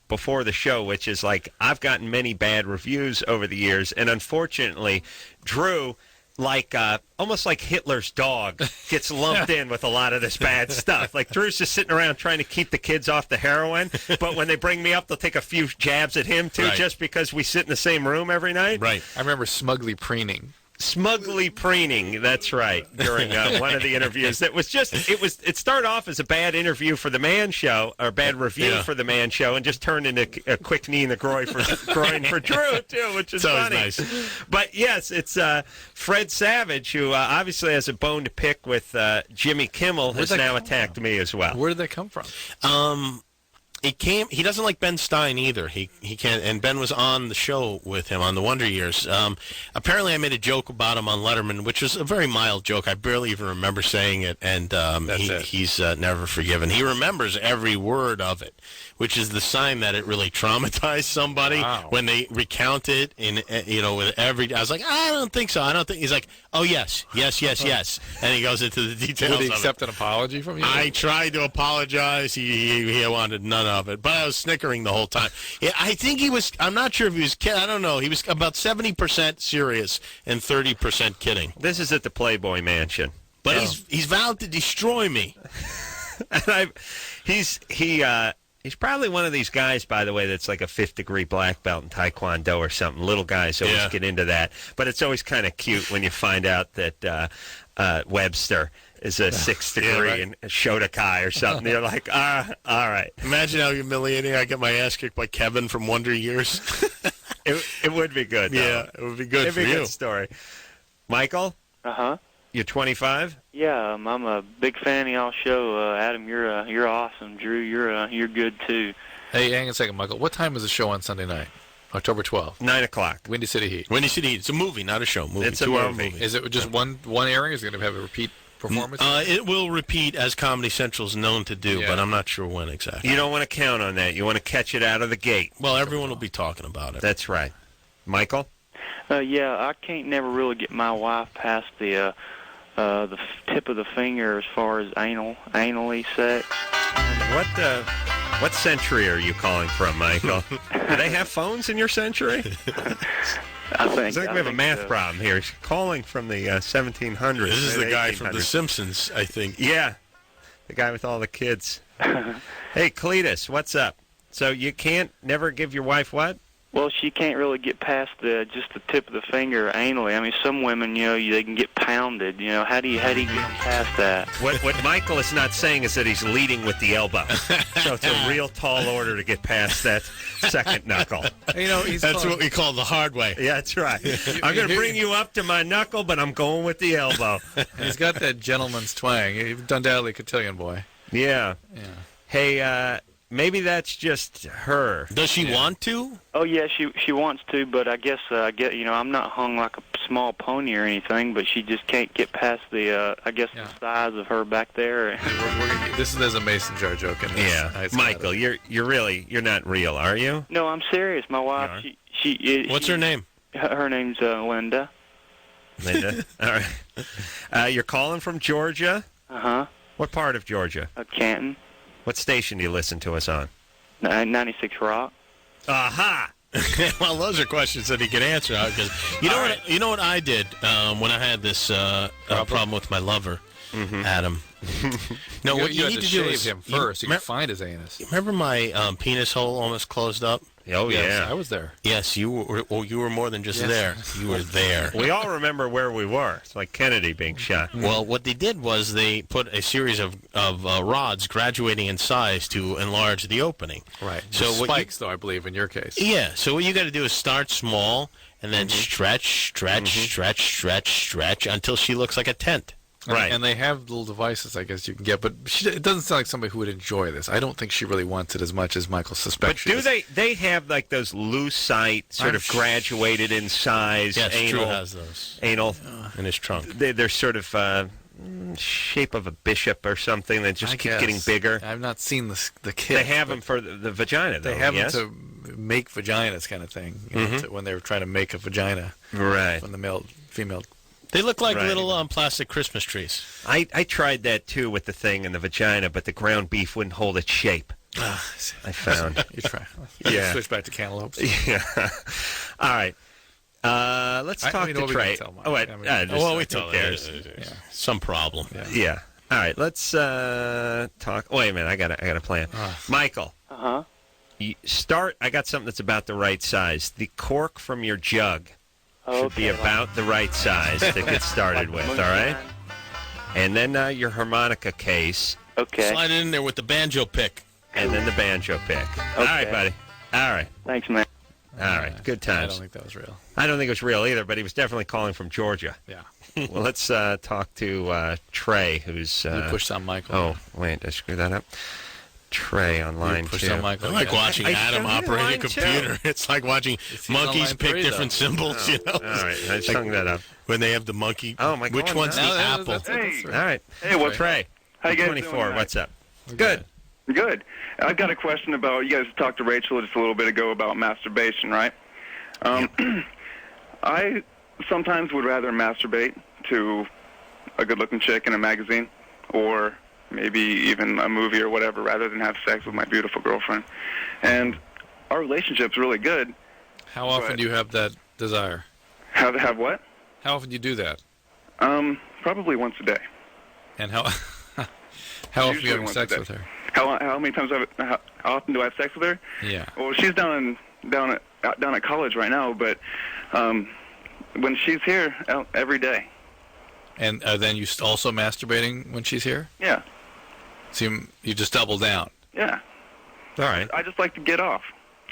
before the show, which is like I've gotten many bad reviews over the years, and unfortunately, Drew, like almost like Hitler's dog, gets lumped in with a lot of this bad stuff. Like Drew's just sitting around trying to keep the kids off the heroin, but when they bring me up, they'll take a few jabs at him too, just because we sit in the same room every night. Right. I remember smugly preening. Smugly preening, that's right, during one of the interviews. It started off as a bad interview for the Man Show, or bad review for the Man Show, and just turned into a quick knee in the groin for Drew, too, which is funny. Nice. But yes, it's Fred Savage, who obviously has a bone to pick with Jimmy Kimmel, has now attacked me as well. Where did that come from? He doesn't like Ben Stein either. He can't, and Ben was on the show with him on the Wonder Years. Apparently, I made a joke about him on Letterman, which was a very mild joke. I barely even remember saying it, and he's never forgiven. He remembers every word of it, which is the sign that it really traumatized somebody when they recount it. With every, I was like, I don't think so. I don't think. He's like, oh yes, and he goes into the details. Did he accept an apology from you? I tried to apologize. He wanted none of it, but I was snickering the whole time. Yeah, I think he was. I'm not sure if he was kidding. I don't know. He was about 70% serious and 30% kidding. This is at the Playboy Mansion, but he's vowed to destroy me. And he's probably one of these guys, by the way, that's like a 5th-degree black belt in Taekwondo or something. Little guys always get into that, but it's always kind of cute when you find out that Webster is a 6th degree in Shotokai or something. You're like, all right. Imagine how humiliating I get my ass kicked by Kevin from Wonder Years. It would be good. Yeah, it would be good for you. It'd be a good story. Michael? Uh-huh. You're 25? Yeah, I'm a big fan of y'all's show. Adam, you're awesome. Drew, you're good too. Hey, hang on a second, Michael. What time is the show on Sunday night? October 12th. 9 o'clock. Windy City Heat. Windy City Heat. It's a movie, not a show. It's a movie. Is it just one area? Is it going to have a repeat performance? It will repeat as Comedy Central is known to do, but I'm not sure when exactly. You don't want to count on that. You want to catch it out of the gate. Well, everyone will be talking about it. That's right. Michael? Yeah, I can't never really get my wife past the tip of the finger as far as anally sex. What century are you calling from, Michael? Do they have phones in your century? I think we have a math problem here. He's calling from the 1700s. This is the guy from The Simpsons, I think. Yeah, the guy with all the kids. Hey, Cletus, what's up? So you can't never give your wife what? Well, she can't really get past just the tip of the finger anally. I mean, some women, they can get pounded. How do you get past that? What Michael is not saying is that he's leading with the elbow. So it's a real tall order to get past that second knuckle. That's what we call the hard way. Yeah, that's right. I'm going to bring you up to my knuckle, but I'm going with the elbow. He's got that gentleman's twang. He's undoubtedly a cotillion boy. Yeah. Hey, maybe that's just her. Does she want to? Oh yeah, she wants to, but I guess I'm not hung like a small pony or anything, but she just can't get past the the size of her back there. This is a mason jar joke. Yeah, Michael, you're not real, are you? No, I'm serious. My wife, What's her name? Her name's Linda. Linda. All right. You're calling from Georgia? Uh-huh. What part of Georgia? Canton. What station do you listen to us on? 96 Rock. Aha! Well, those are questions that he could answer. Because you know what I did when I had this problem with my lover, Adam. No, what you had need to to do shave is him first. You can find his anus. Remember my penis hole almost closed up? Oh, Yes, yeah. I was there. Yes, you were. Well, you were more than just there. You were there. We all remember where we were. It's like Kennedy being shot. Well, what they did was they put a series of rods graduating in size to enlarge the opening. Right. So what spikes, though, I believe, in your case. Yeah. So what you got to do is start small and then stretch until she looks like a tent. Right. And they have little devices, I guess, you can get. But it doesn't sound like somebody who would enjoy this. I don't think she really wants it as much as Michael suspects. But do they have like those lucite, sort of graduated in size? Yes, anal, Drew has those. Anal In his trunk. They're sort of shape of a bishop or something that just keep getting bigger. I've not seen the kit. They have them for the vagina, though. They have yes? them to make vaginas, kind of thing. You know, when they were trying to make a vagina, right? When the female. They look like little plastic Christmas trees. I tried that too with the thing in the vagina, but the ground beef wouldn't hold its shape. I found. You try. Yeah. Switch back to cantaloupes. Yeah. All right. Let's talk to Trey. We tell some problem. Yeah. All right. Let's talk. Wait a minute. I got a plan. Michael. Start. I got something that's about the right size. The cork from your jug should be about the right size to get started with. All right. And then your harmonica case. Okay. Slide it in there with the banjo pick. And then the banjo pick. Okay. All right, buddy. All right. Thanks, man. All right. Good times. I don't think that was real. I don't think it was real either, but he was definitely calling from Georgia. Yeah. Well, let's talk to Trey, who's... You pushed on Michael. Oh, wait. Did I screw that up? Trey on line 2. I like watching Adam operate a computer. It's like watching monkeys pick different symbols, you know? All right. I sung that up. When they have the monkey. Oh, my God. Which one's the apple? Hey. All right. Hey, what's Trey? How you guys 24. doing tonight? What's up? Good. Good. I've got a question about, you guys talked to Rachel just a little bit ago about masturbation, right? I sometimes would rather masturbate to a good-looking chick in a magazine or maybe even a movie or whatever rather than have sex with my beautiful girlfriend. And our relationship's really good. How often do you have that desire? Have what? How often do you do that? Probably once a day. And how often do you have sex with her? How many times how often do I have sex with her? Yeah. Well, she's down at college right now, but when she's here, every day. And then you also masturbating when she's here? Yeah. So you just double down? Yeah. All right. I just like to get off.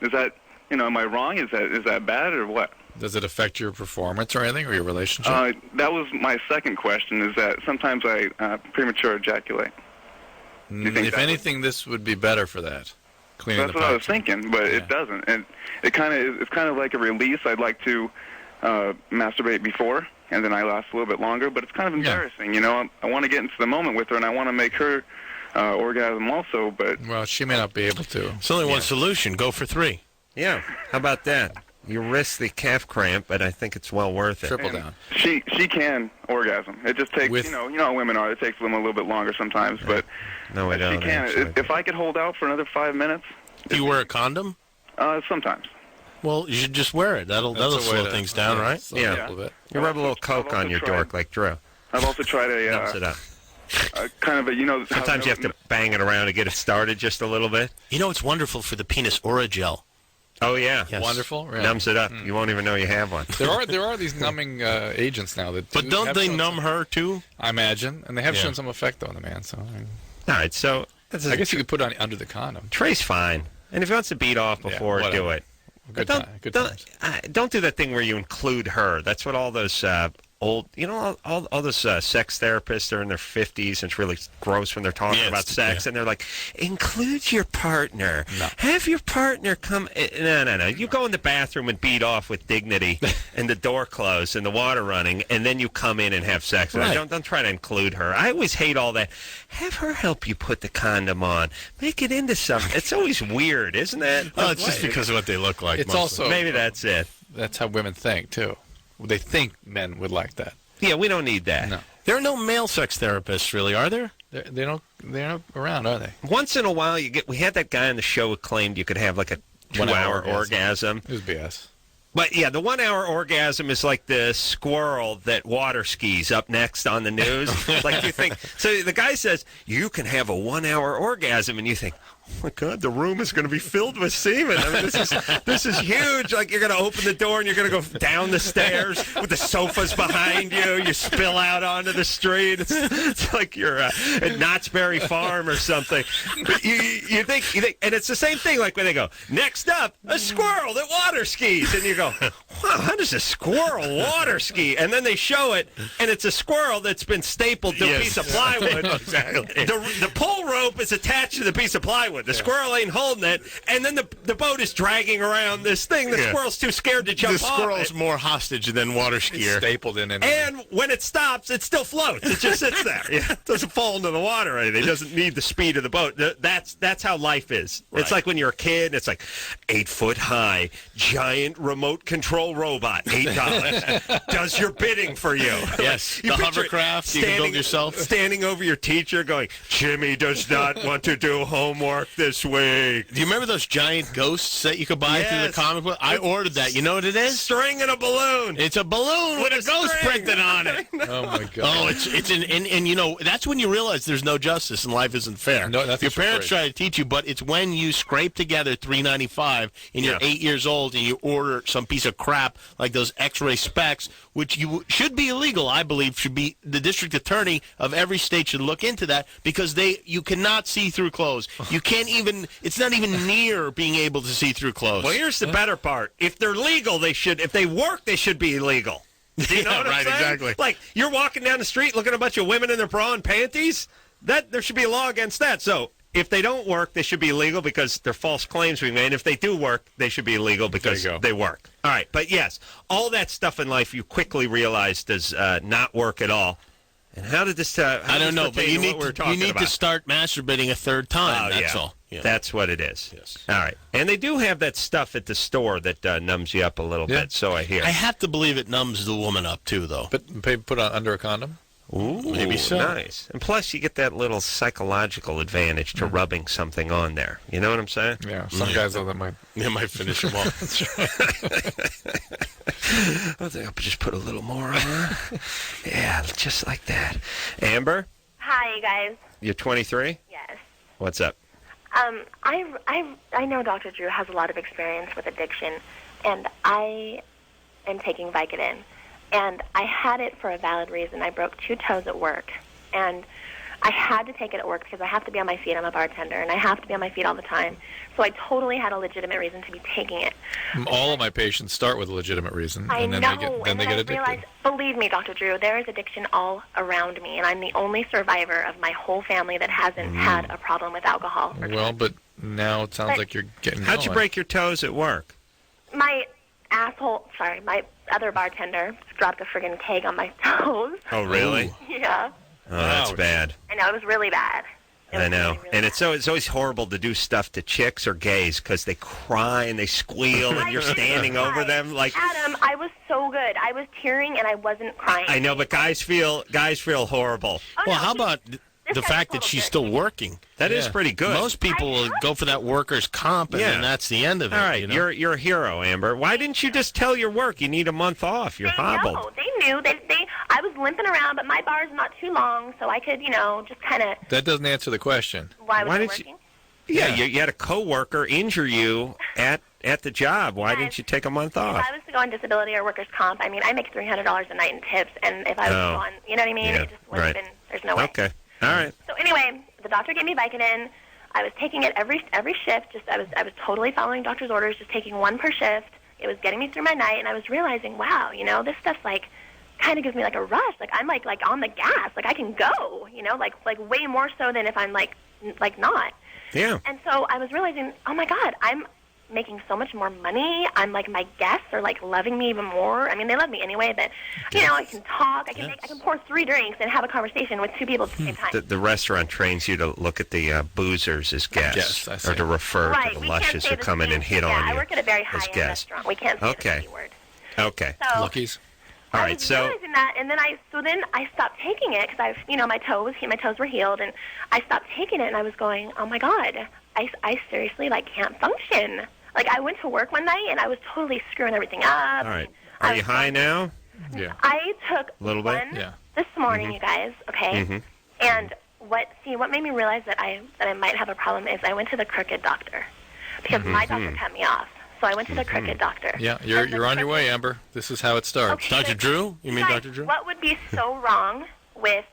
Is that, am I wrong? Is that bad or what? Does it affect your performance or anything, or your relationship? That was my second question, is that sometimes I premature ejaculate. If anything, this would be better for that. Cleaning That's what I was thinking, but it doesn't. And it's kind of like a release. I'd like to masturbate before, and then I last a little bit longer, but it's kind of embarrassing, I want to get into the moment with her, and I want to make her orgasm also, but... Well, she may not be able to. It's only one solution. Go for 3. Yeah. How about that? You risk the calf cramp, but I think it's well worth it. Triple down. She can orgasm. It just takes, you know how women are. It takes them a little bit longer sometimes, but no, we don't. She can. If I could hold out for another 5 minutes... Do you wear a condom? Sometimes. Well, you should just wear it. That'll slow things down, right? Yeah. A little bit. You rub a little Coke on your dork like Drew. I've also tried Dumps it up. Kind of a, Sometimes you have to bang it around to get it started just a little bit. It's wonderful for the penis Oragel. Oh, yeah. Yes. Wonderful. Really? Numbs it up. You won't even know you have one. There are these numbing agents now that. But don't they numb her too? I imagine, and they have shown some effect on the man. So. All right. So I guess you could put it on under the condom. Trey's fine, and if he wants to beat off before, do it. Good times. Don't do that thing where you include her. That's what all those old, all those sex therapists are in their 50s, and it's really gross when they're talking about sex, and they're like, include your partner. No. Have your partner come. No. You go in the bathroom and beat off with dignity, and the door closed and the water running, and then you come in and have sex. Right. Don't try to include her. I always hate all that. Have her help you put the condom on. Make it into something. It's always weird, isn't it? Well, it's just because of what they look like. It's mostly. also Maybe that's it. That's how women think too. they think men would like that. Yeah, we don't need that. No. There are no male sex therapists, really, are there? They're not around, are they? Once in a while, we had that guy on the show who claimed you could have like a 2-hour orgasm. It was BS. But yeah, the 1-hour orgasm is like the squirrel that water skis up next on the news. Like you think, so the guy says, you can have a 1-hour orgasm, and you think, oh my God, the room is going to be filled with semen. I mean, this is huge. Like you're going to open the door and you're going to go down the stairs with the sofas behind you. You spill out onto the street. It's like you're at Knott's Berry Farm or something. But you think, and it's the same thing. Like when they go, next up, a squirrel that water skis, and you go, wow, how does a squirrel water ski? And then they show it, and it's a squirrel that's been stapled to a piece of plywood. Exactly. The pull rope is attached to the piece of plywood. The squirrel ain't holding it, and then the boat is dragging around this thing. The squirrel's too scared to jump off. The squirrel's more hostage than water skier. It's stapled in. And when it stops, it still floats. It just sits there. It doesn't fall into the water or anything. It doesn't need the speed of the boat. That's how life is. Right. It's like when you're a kid, it's like 8 foot high, giant remote control robot, $8. Does your bidding for you. Yes, you the hovercraft, you can build yourself. Standing over your teacher going, Jimmy does not want to do homework this week. Do you remember those giant ghosts that you could buy through the comic book? I ordered that. You know what it is? String and a balloon. It's a balloon with a ghost printed on it. Oh my God. Oh, it's and you know, that's when you realize there's no justice and life isn't fair. No, that's your parents try to teach you, but it's when you scrape together $3.95 and you're 8 years old and you order some piece of crap like those X-ray specs, which should be illegal. I believe should be the district attorney of every state should look into that because you cannot see through clothes. You can't even. It's not even near being able to see through clothes. Well, here's the better part. If they're legal, they should. If they work, they should be illegal. Do you know what I'm saying? Exactly. Like you're walking down the street looking at a bunch of women in their bra and panties. There should be a law against that. So if they don't work, they should be illegal because they're false claims we made. If they do work, they should be illegal because they work. All right. But yes, all that stuff in life you quickly realize does not work at all. And how did this? I don't know, but you need to start masturbating a third time. That's all. Yeah. That's what it is. Yes. All right. And they do have that stuff at the store that numbs you up a little bit, so I hear. I have to believe it numbs the woman up, too, though. But put on under a condom? Ooh, maybe so. Nice. And plus, you get that little psychological advantage to rubbing something on there. You know what I'm saying? Yeah. Some guys, though, that might finish them off. I think I'll just put a little more on her. Yeah, just like that. Amber? Hi, you guys. You're 23? Yes. What's up? I know Dr. Drew has a lot of experience with addiction, and I am taking Vicodin. And I had it for a valid reason. I broke 2 toes at work, and I had to take it at work because I have to be on my feet. I'm a bartender, and I have to be on my feet all the time. So I totally had a legitimate reason to be taking it. All of my patients start with a legitimate reason, and then they get addicted. Realized, believe me, Dr. Drew, there is addiction all around me, and I'm the only survivor of my whole family that hasn't had a problem with alcohol. Well, but now it sounds like you're getting How'd you break your toes at work? My other bartender dropped a friggin' keg on my toes. Oh, really? Yeah. Oh, that's bad. I know, it was really bad. I know. Really, really and it's always horrible to do stuff to chicks or gays because they cry and they squeal and you're standing over them like. Adam, I was so good. I was tearing and I wasn't crying. I know, but guys feel horrible. Oh, well, no, how about the fact that she's still working? That is pretty good. Most people will go for that workers' comp, and then that's the end of it. All right, you know? you're a hero, Amber. Why didn't you just tell your work you need a month off? You're hobbled. No, they knew. I was limping around, but my bar's not too long, so I could, just kind of. That doesn't answer the question. Why was I working? You had a coworker injure you at the job. Why didn't you take a month off? If I was to go on disability or workers' comp, I mean, I make $300 a night in tips, and if I was to go on, you know what I mean? Yeah, it just wouldn't have been. There's no way. Okay. All right. So anyway, the doctor gave me Vicodin. I was taking it every shift. I was totally following doctor's orders, just taking 1 per shift. It was getting me through my night, and I was realizing, wow, this stuff's like kind of gives me like a rush. Like I'm like on the gas. Like I can go. Like way more so than if I'm like not. Yeah. And so I was realizing, oh my God, I'm making so much more money. I'm like, my guests are like loving me even more. I mean, they love me anyway, but I can talk. I can pour 3 drinks and have a conversation with 2 people at the same time. The restaurant trains you to look at the boozers as guests, or to refer to the lushes who come in and hit on you. I work at a very high-end restaurant. We can't say the C word. Okay. So, Lucky's. All I right, was so realizing that, and then I stopped taking it because my toes were healed, and I stopped taking it, and I was going, oh my God, I seriously can't function. I went to work one night and I was totally screwing everything up. all right. Are you high now? Yeah. I took A little bit? one Yeah. this morning, you guys. Okay, Mhm. and what made me realize that I might have a problem is I went to the crooked doctor because my doctor cut me off. So I went to the crooked doctor. Yeah, you're on your way, Amber. This is how it starts. Okay, Dr. Drew? You mean guys, Dr. Drew? What would be so wrong with?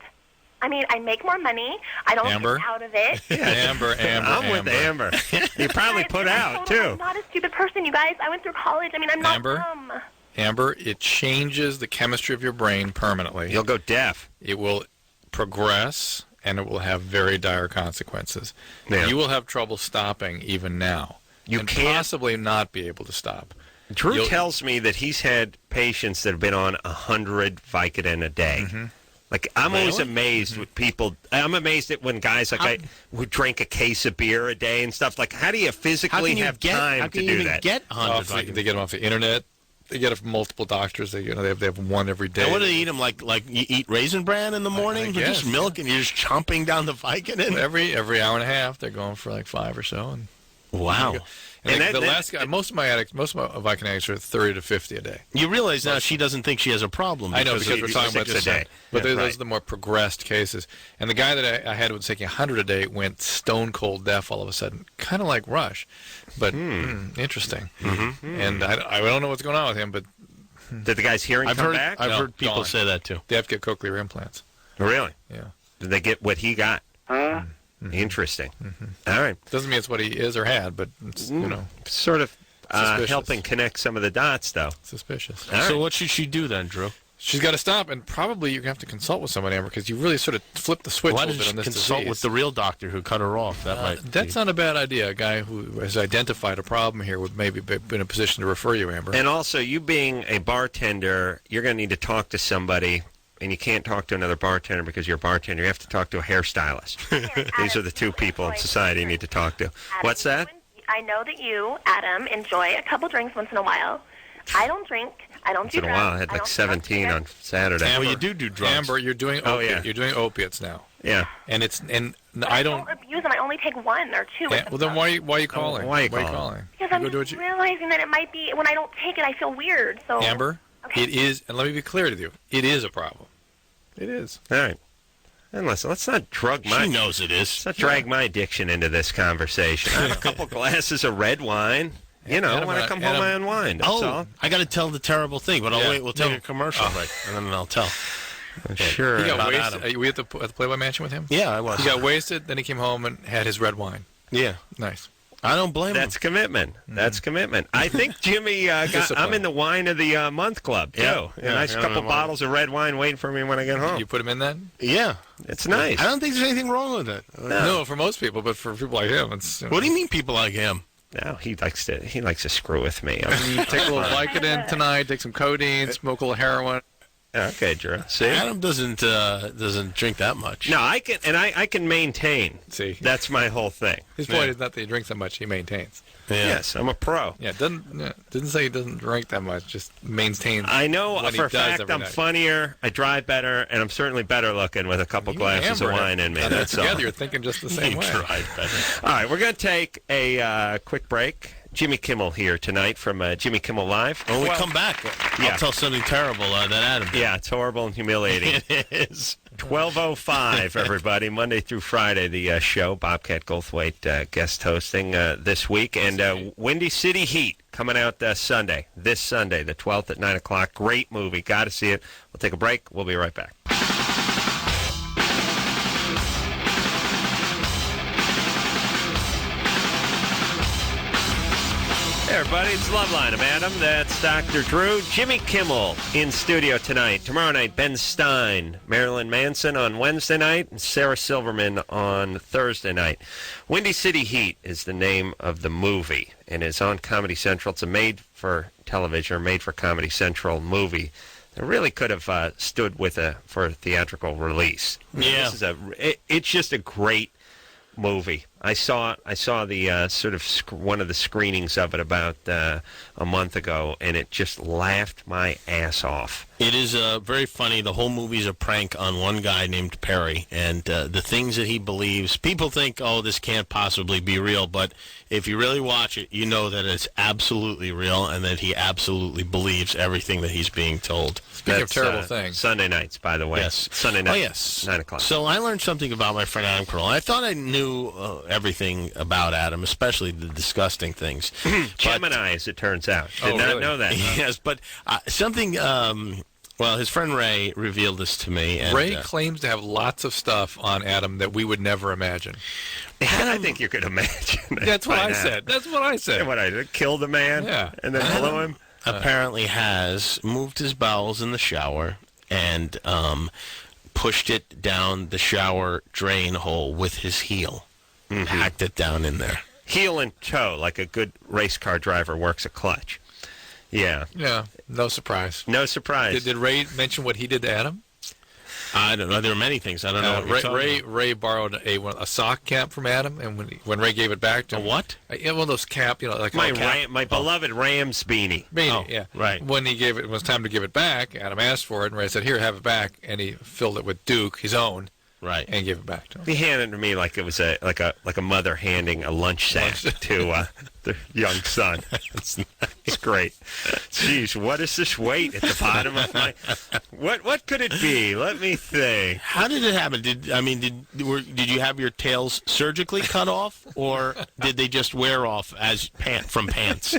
I mean, I make more money. I don't Amber? get out of it. Amber. I'm with Amber. You probably put out, too. I'm not a stupid person, you guys. I went through college. I mean, I'm not Amber? dumb. Amber, it changes the chemistry of your brain permanently. You'll go deaf. It will progress, and it will have very dire consequences. Yeah. You will have trouble stopping even now. You and can't- possibly not be able to stop. Drew tells me that he's had patients that have been on 100 Vicodin a day. I'm always Really? amazed with people. I'm amazed at when guys who drink a case of beer a day and stuff. How do you How physically can you have get? time How to can you do even that? get 100 Vicodin? They get them off the internet. They get it from multiple doctors. They have one every day. And what do they eat them like you eat Raisin Bran in the morning? I With just guess, milk and you're just chomping down the Vicodin? Every hour and a half, they're going for 5 or so. And Wow. most of my Vicodin addicts are 30 to 50 a day. You realize now she doesn't think she has a problem. I know because we're talking about 6 a day. But Yeah, those are the more progressed cases. And the guy that I had was taking 100 a day went stone cold deaf all of a sudden, kind of like Rush, but interesting. And I don't know what's going on with him, but Did the guy's hearing come back? I've No, heard people gone. say that too. they have to get cochlear implants. Really? Yeah. Did they get what he got? Interesting. All right. Doesn't mean it's what he is or had, but it's, Sort of Suspicious. helping connect some of the dots, though. suspicious. All So right. what should she do then, Drew? She's got to stop, and probably you're going to have to consult with someone, Amber, because you really sort of flipped the switch Why a little did bit she on this consult disease. with the real doctor who cut her off? That's not a bad idea. A guy who has identified a problem here would maybe be in a position to refer you, Amber. And also, you being a bartender, you're going to need to talk to somebody, and you can't talk to another bartender because you're a bartender. You have to talk to a hairstylist. These are the two people in society you need to talk to. What's that? I know that you, Adam, enjoy a couple drinks once in a while. I don't drink. I don't Once do in a drugs. while, I had I like don't 17 smoke on Saturday. Amber, Well, you do drugs. Amber, you're doing you're doing opiates now, Yeah. and I don't abuse them. I only take one or two. Well, then why are you calling? why are you calling? Because I'm Go do just what you- realizing that it might be when I don't take it, I feel weird. So Amber, Okay. it is, and let me be clear with you, it is a problem. It is. All right. And listen, let's not drug my... She knows it is. Let's not drag my addiction into this conversation. I have a couple glasses of red wine. When I come home, I unwind. That's all. I got to tell the terrible thing, but I'll wait. We'll take a commercial break, and then I'll tell. Sure. He got about wasted. Adam. Were you at the Playboy Mansion with him? Yeah, I was. He got wasted, then he came home and had his red wine. Yeah, Nice. I don't blame That's him. commitment. That's commitment. I think Jimmy I'm in the wine of the month club, too. Yeah. A nice Yeah, couple I'm bottles of red wine waiting for me when I get home. You put him in that? Yeah, It's nice. I don't think there's anything wrong with it. No, for most people, but for people like him, it's. What do you mean, people like him? No, he likes to screw with me. Take a little Vicodin tonight, take some codeine, smoke a little heroin. Okay, Drew. See? Adam doesn't drink that much. No, I can maintain. See, That's my whole thing. his point is not that he drinks that much; he maintains. Yeah. Yes, I'm a pro. Yeah, didn't say he doesn't drink that much; just maintains. I know what he for a does fact every I'm night. funnier, I drive better, and I'm certainly better looking with a couple You and glasses of Amber wine in me. have done that That's all. together. You're thinking just the same You way. tried better. All right, we're going to take a quick break. Jimmy Kimmel here tonight from Jimmy Kimmel Live. When we come back, yeah. I'll tell something terrible that Adam did. Yeah, it's horrible and humiliating. It is. 12:05, everybody, Monday through Friday, the show. Bobcat Goldthwait guest hosting this week. And Windy City Heat coming out Sunday, this Sunday, the 12th at 9 o'clock. Great movie. Got to see it. We'll take a break. We'll be right back. Hey, everybody, it's Loveline. I'm Adam. That's Dr. Drew. Jimmy Kimmel in studio tonight. Tomorrow night, Ben Stein, Marilyn Manson on Wednesday night, and Sarah Silverman on Thursday night. Windy City Heat is the name of the movie, and it's on Comedy Central. It's a made-for-television or made-for-Comedy Central movie that really could have stood for a theatrical release. Yeah. It's just a great movie. I saw the sort of one of the screenings of it about a month ago, and it just laughed my ass off. It is very funny. The whole movie is a prank on one guy named Perry, and the things that he believes. People think, oh, this can't possibly be real, but if you really watch it, you know that it's absolutely real and that he absolutely believes everything that he's being told. Speaking of terrible things. Sunday nights, by the way. Yes. Sunday nights, Oh, yes. 9 o'clock. So I learned something about my friend Adam Carolla. I thought I knew everything about Adam, especially the disgusting things. Gemini, as it turns out. Did not really? know that. Yes, but something... well, his friend Ray revealed this to me. And, Ray claims to have lots of stuff on Adam that we would never imagine. I think you could imagine it. That's what by I now. said. That's what I said. What I did, killed a man and then blew him? apparently has moved his bowels in the shower and pushed it down the shower drain hole with his heel. Hacked it down in there. Heel and toe, like a good race car driver works a clutch. Yeah. Yeah, no surprise. No surprise. Did Ray mention what he did to Adam? I don't know. There are many things. I don't know. What Ray borrowed a sock cap from Adam, and when Ray gave it back to him, what? Yeah, one of those cap, like my beloved Rams beanie. Yeah, right. When it was time to give it back, Adam asked for it, and Ray said, "Here, have it back," and he filled it with Duke, his own. Right, and gave it back to him. He handed it to me like it was like a mother handing a lunch sack to the young son. It's great. Jeez, what is this weight at the bottom of my? What could it be? Let me think. How did it happen? Did you have your tails surgically cut off, or did they just wear off from pants?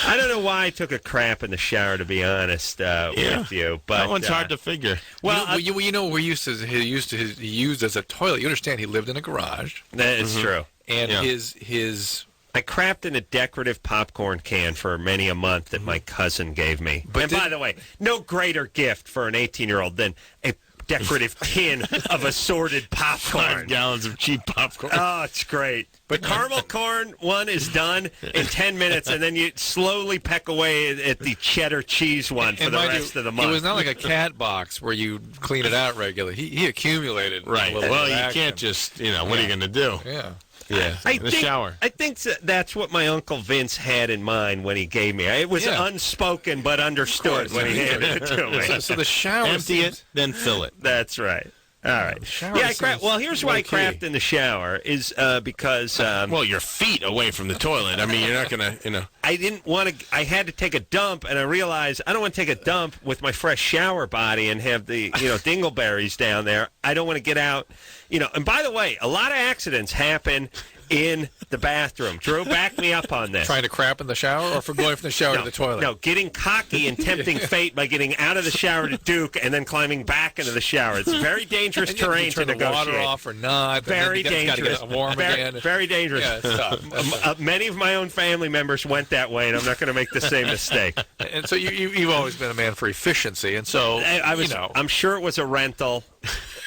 I don't know why I took a crap in the shower, to be honest with you. But that one's hard to figure. Well, he used as a toilet. You understand? He lived in a garage. That is true. And his. I crapped in a decorative popcorn can for many a month that my cousin gave me. By the way, no greater gift for an 18-year-old than a decorative tin of assorted popcorn. 5 gallons of cheap popcorn. Oh, it's great. But caramel corn one is done in 10 minutes, and then you slowly peck away at the cheddar cheese one for the rest of the month. It was not like a cat box where you clean it out regularly. He accumulated. Right. Well, you can't just, what are you going to do? Yeah. Yeah, in the shower. I think that's what my Uncle Vince had in mind when he gave me. It was unspoken but understood when he handed it to me. So the shower... Empty it, then fill it. That's right. All right. Well, here's why I crapped in the shower is because... well, your feet away from the toilet. I mean, you're not going to, I didn't want to... I had to take a dump, and I realized I don't want to take a dump with my fresh shower body and have the, dingleberries down there. I don't want to get out... and by the way, a lot of accidents happen in the bathroom. Drew, back me up on this. Trying to crap in the shower or for going from the shower to the toilet? No, getting cocky and tempting fate by getting out of the shower to Duke and then climbing back into the shower. It's very dangerous terrain to negotiate. Turn the water off or not. Very dangerous. Got to get warm again. Very dangerous. Yeah, it's tough. Many of my own family members went that way, and I'm not going to make the same mistake. And so you've always been a man for efficiency, and so I'm sure it was a rental.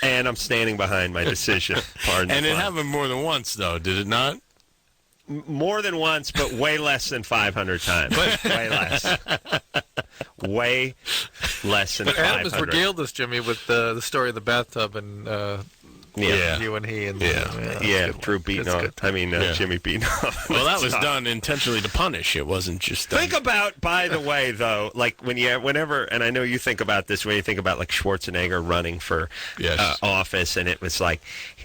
And I'm standing behind my decision. Pardon and it happened more than once, though, did it not? More than once, but way less than 500 times. Way less. Way less than 500. Adam has regaled us, Jimmy, with the story of the bathtub and you and he. And, Drew beating off. Jimmy beating off. Well, that was done intentionally to punish. It wasn't just done. Think about, by the way, though, like whenever, and I know you think about this when you think about like Schwarzenegger running for office, and it was like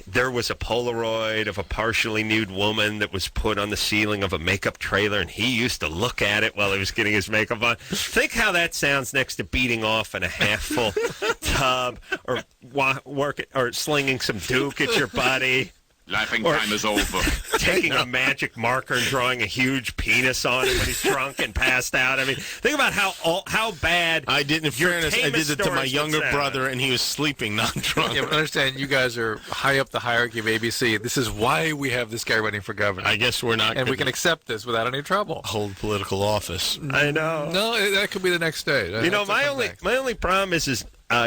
there was a Polaroid of a partially nude woman that was put on the ceiling of a makeup trailer, and he used to look at it while he was getting his makeup on. Think how that sounds next to beating off in a half-full tub or slinging some Duke at your buddy. Laughing time is over. Taking a magic marker and drawing a huge penis on him when he's drunk and passed out. I mean, think about how bad. I did. In fairness, I did it to my younger brother, and he was sleeping, not drunk. Yeah, but understand, you guys are high up the hierarchy of ABC. This is why we have this guy running for governor. I guess we're not, and we can accept this without any trouble. Hold political office. I know. No, that could be the next stage. My only problem is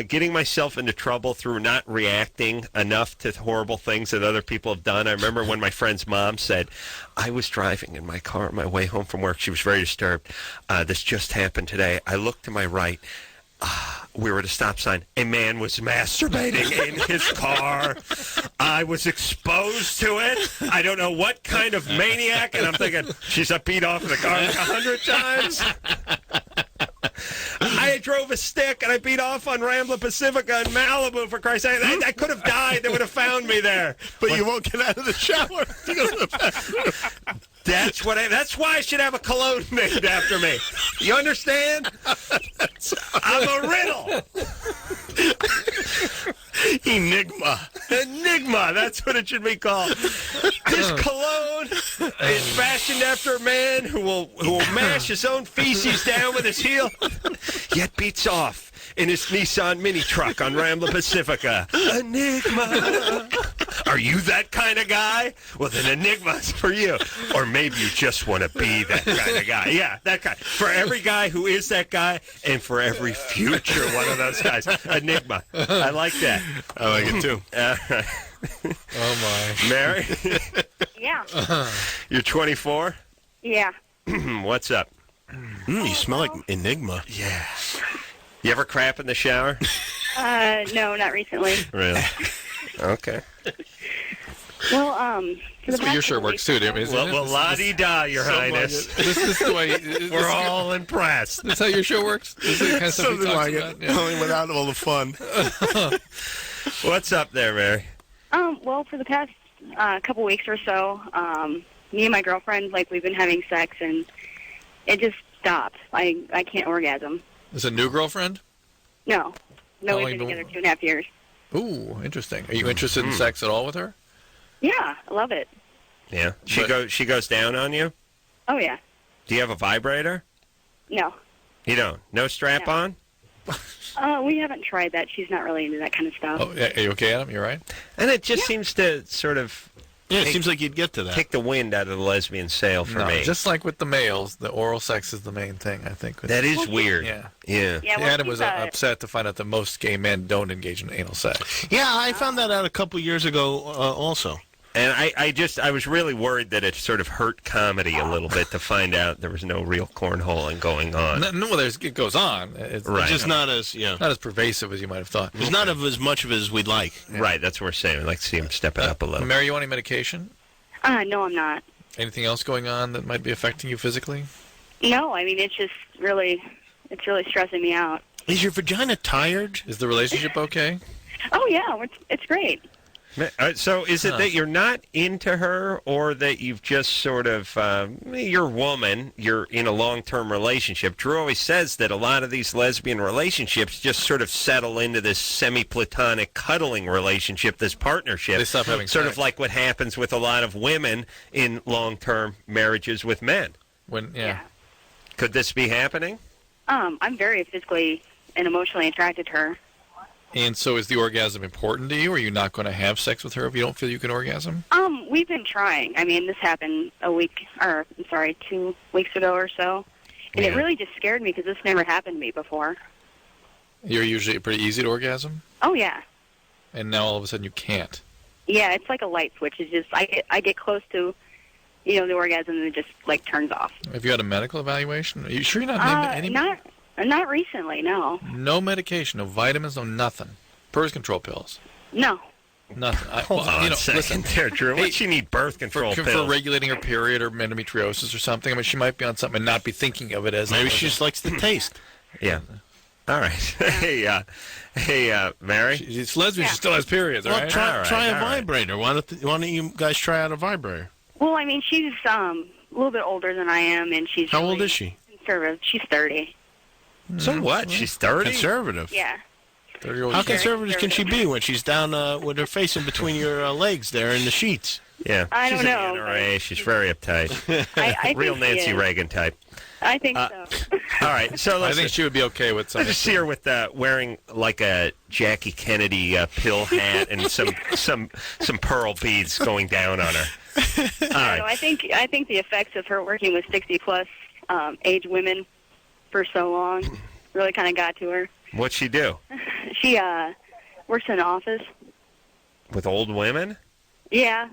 getting myself into trouble through not reacting enough to horrible things that other people have done. I remember when my friend's mom said, I was driving in my car on my way home from work. She was very disturbed. This just happened today. I looked to my right. We were at a stop sign. A man was masturbating in his car. I was exposed to it. I don't know what kind of maniac. And I'm thinking, she's beat off in the car like 100 times. I drove a stick and I beat off on Rambla Pacifica in Malibu, for Christ's sake. I could have died. They would have found me there. But you won't get out of the shower. That's why I should have a cologne named after me. You understand? I'm a riddle. Enigma, that's what it should be called. This cologne is fashioned after a man who will mash his own feces down with his heel, yet beats off in his Nissan mini truck on Rambla Pacifica. Enigma. Are you that kind of guy? Well, then Enigma's for you. Or maybe you just want to be that kind of guy. Yeah, that guy. For every guy who is that guy, and for every future one of those guys. Enigma. I like that. I like it too. Oh, my. Mary? Yeah. You're 24? Yeah. What's up? You smell like Enigma. Yeah. You ever crap in the shower? No, not recently. Really? Okay. Well, That's what your shirt works too, Jimmy. Well, la-di-da, Your Highness. This is the way. We're all impressed. That's how your show works? This is the kind of stuff Something like about? it. Yeah. Only without all the fun. What's up there, Mary? Well, for the past couple weeks or so, me and my girlfriend, we've been having sex, and it just stopped. I can't orgasm. Is it a new girlfriend? No. No, How we've long been you together 2.5 years. Ooh, interesting. Are you interested in sex at all with her? Yeah, I love it. Yeah. She goes down on you? Oh, yeah. Do you have a vibrator? No. You don't? No strap on? We haven't tried that. She's not really into that kind of stuff. Oh, yeah, are you okay, Adam? You all right? And it just seems to sort of... Yeah, it seems like you'd get to that. Take the wind out of the lesbian sail for me. Just like with the males, the oral sex is the main thing, I think. That is weird. Yeah. Yeah. Well, Adam was upset to find out that most gay men don't engage in anal sex. Yeah, I found that out a couple years ago also. And I was really worried that it sort of hurt comedy a little bit to find out there was no real cornholing going on. No, it goes on. It's Right. Just not as not as pervasive as you might have thought. It's not of as much of it as we'd like. Yeah. Right, that's what we're saying. We'd like to see him step it up a little. Mary, you want any medication? No, I'm not. Anything else going on that might be affecting you physically? No, I mean, it's really stressing me out. Is your vagina tired? Is the relationship okay? Oh, yeah, it's great. So is it that you're not into her, or that you've just sort of, you're a woman, you're in a long-term relationship? Drew always says that a lot of these lesbian relationships just sort of settle into this semi-platonic cuddling relationship, this partnership. They stop having sort sex. of like what happens with a lot of women in long-term marriages with men. Yeah. Could this be happening? I'm very physically and emotionally attracted to her. And so is the orgasm important to you? Or are you not going to have sex with her if you don't feel you can orgasm? We've been trying. I mean, this happened 2 weeks ago or so. And it really just scared me because this never happened to me before. You're usually pretty easy to orgasm? Oh, yeah. And now all of a sudden you can't. Yeah, it's like a light switch. It's just, I get close to, the orgasm and it just, turns off. Have you had a medical evaluation? Are you sure you're not named any? Not recently, no. No medication, no vitamins, no nothing. Birth control pills. No. Nothing. Hold on a second there, Drew. What she need birth control pills? For regulating her period or endometriosis or something. I mean, she might be on something and not be thinking of it as... Maybe she just likes the taste. Yeah. All right. Hey, Mary? She's lesbian. She still has periods, Well, right? try a vibrator. Why don't you guys try out a vibrator? Well, I mean, she's a little bit older than I am, and she's How really old is she? conservative. She's 30. So what? She's 30? Conservative. Yeah. How conservative can she be when she's down with her face in between your legs there in the sheets? Yeah. I don't she's know. An NRA. She's very uptight. I Real think she Nancy is. Reagan type. I think so. All right. So I think she would be okay with I something. just see her with wearing like a Jackie Kennedy pill hat and some pearl beads going down on her. All right. I think the effects of her working with 60-plus age women for so long really kind of got to her. What'd she do? She works in an office. With old women? Yeah.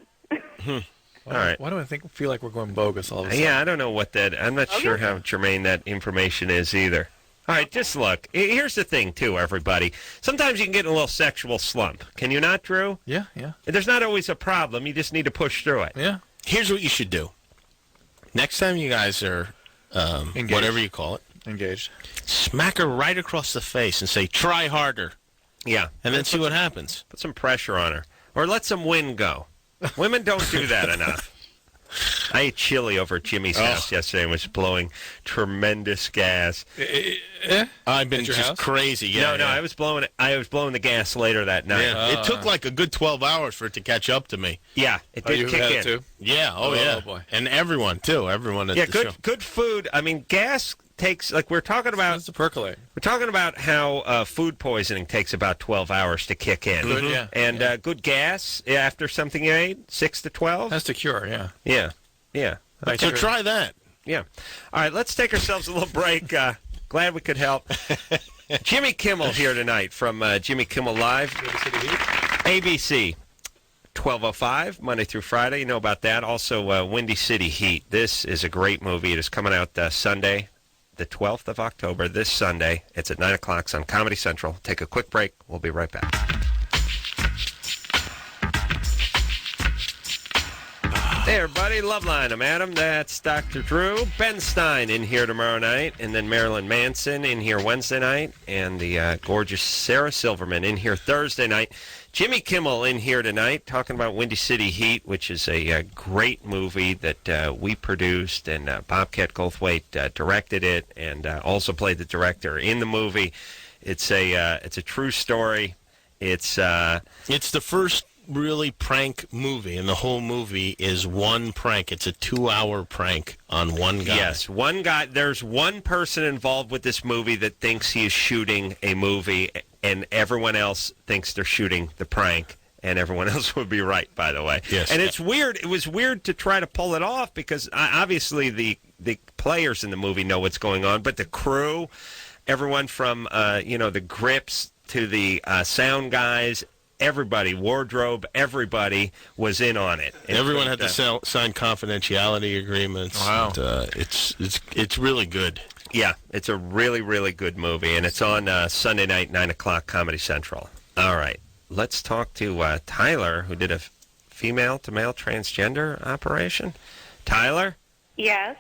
All right. Why do I feel like we're going bogus all of a sudden? Yeah, I don't know what that... I'm not sure how germane that information is either. All right, just look. Here's the thing, too, everybody. Sometimes you can get in a little sexual slump. Can you not, Drew? Yeah. There's not always a problem. You just need to push through it. Yeah. Here's what you should do. Next time you guys are, whatever you call it, engaged, smack her right across the face and say, try harder. Yeah. And then see what happens. Put some pressure on her. Or let some wind go. Women don't do that enough. I ate chili over at Jimmy's house yesterday and was blowing tremendous gas. I've been just crazy. Yeah, No, I was blowing the gas later that night. Yeah. It took like a good 12 hours for it to catch up to me. Yeah, it did kick in. Too? Yeah, yeah. Boy. And everyone, too. Everyone at the show. Good food. I mean, gas takes, like we're talking about. It's to percolate. We're talking about how food poisoning takes about 12 hours to kick in. Good, yeah. And good gas after something you ate, 6 to 12? That's to cure, yeah. Yeah. So try that. Yeah. All right, let's take ourselves a little break. Glad we could help. Jimmy Kimmel here tonight from Jimmy Kimmel Live. ABC. 12:05, Monday through Friday. You know about that. Also, Windy City Heat. This is a great movie. It is coming out Sunday, the 12th of October, this Sunday. It's at 9 o'clock on Comedy Central. Take a quick break. We'll be right back. Hey, everybody. Loveline. I'm Adam. That's Dr. Drew. Ben Stein in here tomorrow night. And then Marilyn Manson in here Wednesday night. And the gorgeous Sarah Silverman in here Thursday night. Jimmy Kimmel in here tonight talking about Windy City Heat, which is a great movie that we produced, and Bobcat Goldthwait directed it and also played the director in the movie. It's a true story. It's the first really prank movie, and the whole movie is one prank. It's a 2-hour prank on one guy. Yes, one guy. There's one person involved with this movie that thinks he is shooting a movie, and everyone else thinks they're shooting the prank, and everyone else would be right, by the way. Yes. And it's weird. It was weird to try to pull it off because obviously the players in the movie know what's going on, but the crew, everyone from the grips to the sound guys, everybody, wardrobe, everybody was in on it. Everyone had to sign confidentiality agreements. Wow. And, it's really good. Yeah, it's a really, really good movie, and it's on Sunday night, 9 o'clock, Comedy Central. All right, let's talk to Tyler, who did a female-to-male transgender operation. Tyler? Yes.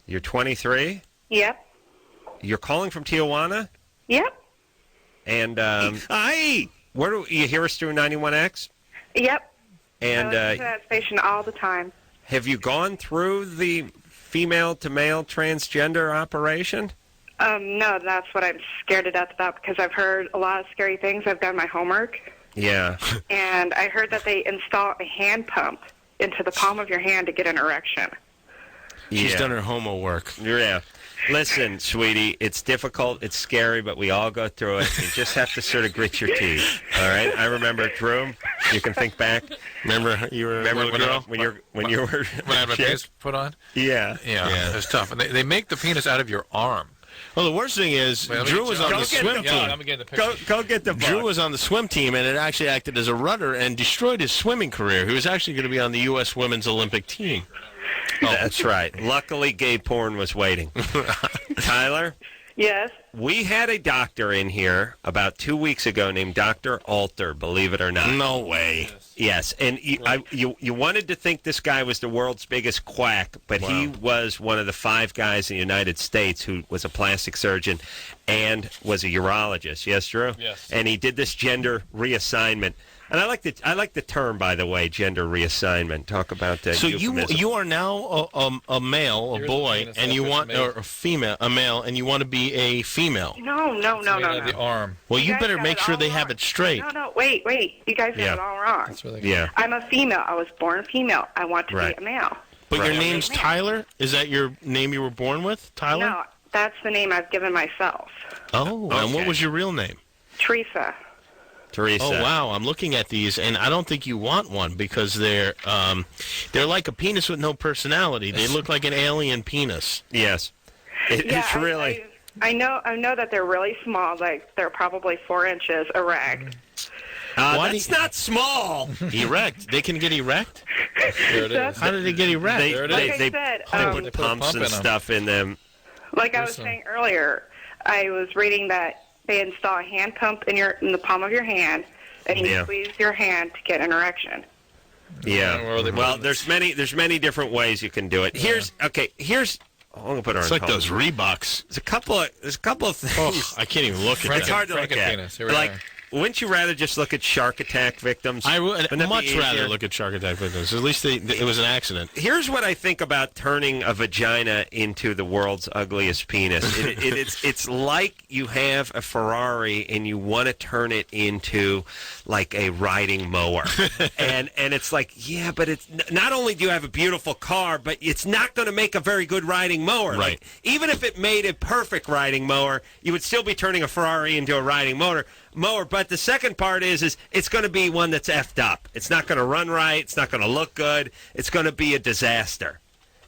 You're 23? Yep. You're calling from Tijuana? Yep. And, hi! Where do you hear us through 91X? Yep. And I listen to that station all the time. have you gone through the female-to-male transgender operation? No, that's what I'm scared to death about because I've heard a lot of scary things. I've done my homework. Yeah. And I heard that they install a hand pump into the palm of your hand to get an erection. She's done her homework. Yeah. Listen, sweetie, it's difficult, it's scary, but we all go through it. You just have to sort of grit your teeth. All right? I remember Drew. You can think back. Remember you were a little girl? when you were when I had my penis put on? Yeah. Yeah. It's tough. And they make the penis out of your arm. Well, the worst thing is, Drew was on the swim team. Let me get the picture. Go get the book. Drew was on the swim team, and it actually acted as a rudder and destroyed his swimming career. He was actually going to be on the U.S. Women's Olympic team. That's right. Luckily, gay porn was waiting. Tyler? Yes. We had a doctor in here about 2 weeks ago named Dr. Alter, believe it or not. No way. Yes, and you wanted to think this guy was the world's biggest quack, but he was one of the 5 guys in the United States who was a plastic surgeon and was a urologist. Yes, Drew? Yes. And he did this gender reassignment. And I like the term, by the way, gender reassignment. Talk about that. So you are now a male, a boy, and you want or a female, a male, and you want to be a female. No. The arm. Well, you better make sure they have it straight. No, wait. You guys have it all wrong. That's really good. Yeah. I'm a female. I was born a female. I want to be a male. But your name's Tyler? Is that your name you were born with, Tyler? No, that's the name I've given myself. Oh, and what was your real name? Teresa. Oh, wow. I'm looking at these, and I don't think you want one because they're like a penis with no personality. They look like an alien penis. Yes. It's really... I know that they're really small. Like, they're probably 4 inches erect. That's not small. Erect. They can get erect? There it is. How did they get erect? They put pumps and stuff in them. Like I was saying earlier, I was reading that they install a hand pump in the palm of your hand, and you squeeze your hand to get an erection. Yeah. Well, there's many different ways you can do it. Here's I'm gonna put her. It's like those Reeboks. There's a couple of things. Oh, I can't even look at It's hard to look at. Like, wouldn't you rather just look at shark attack victims? I would much rather look at shark attack victims. At least it was an accident. Here's what I think about turning a vagina into the world's ugliest penis. It's like you have a Ferrari and you want to turn it into like a riding mower. and it's like, yeah, but it's not only do you have a beautiful car, but it's not going to make a very good riding mower. Right. Like, even if it made a perfect riding mower, you would still be turning a Ferrari into a riding mower. But the second part is it's going to be one that's effed up. It's not going to run right. It's not going to look good. It's going to be a disaster.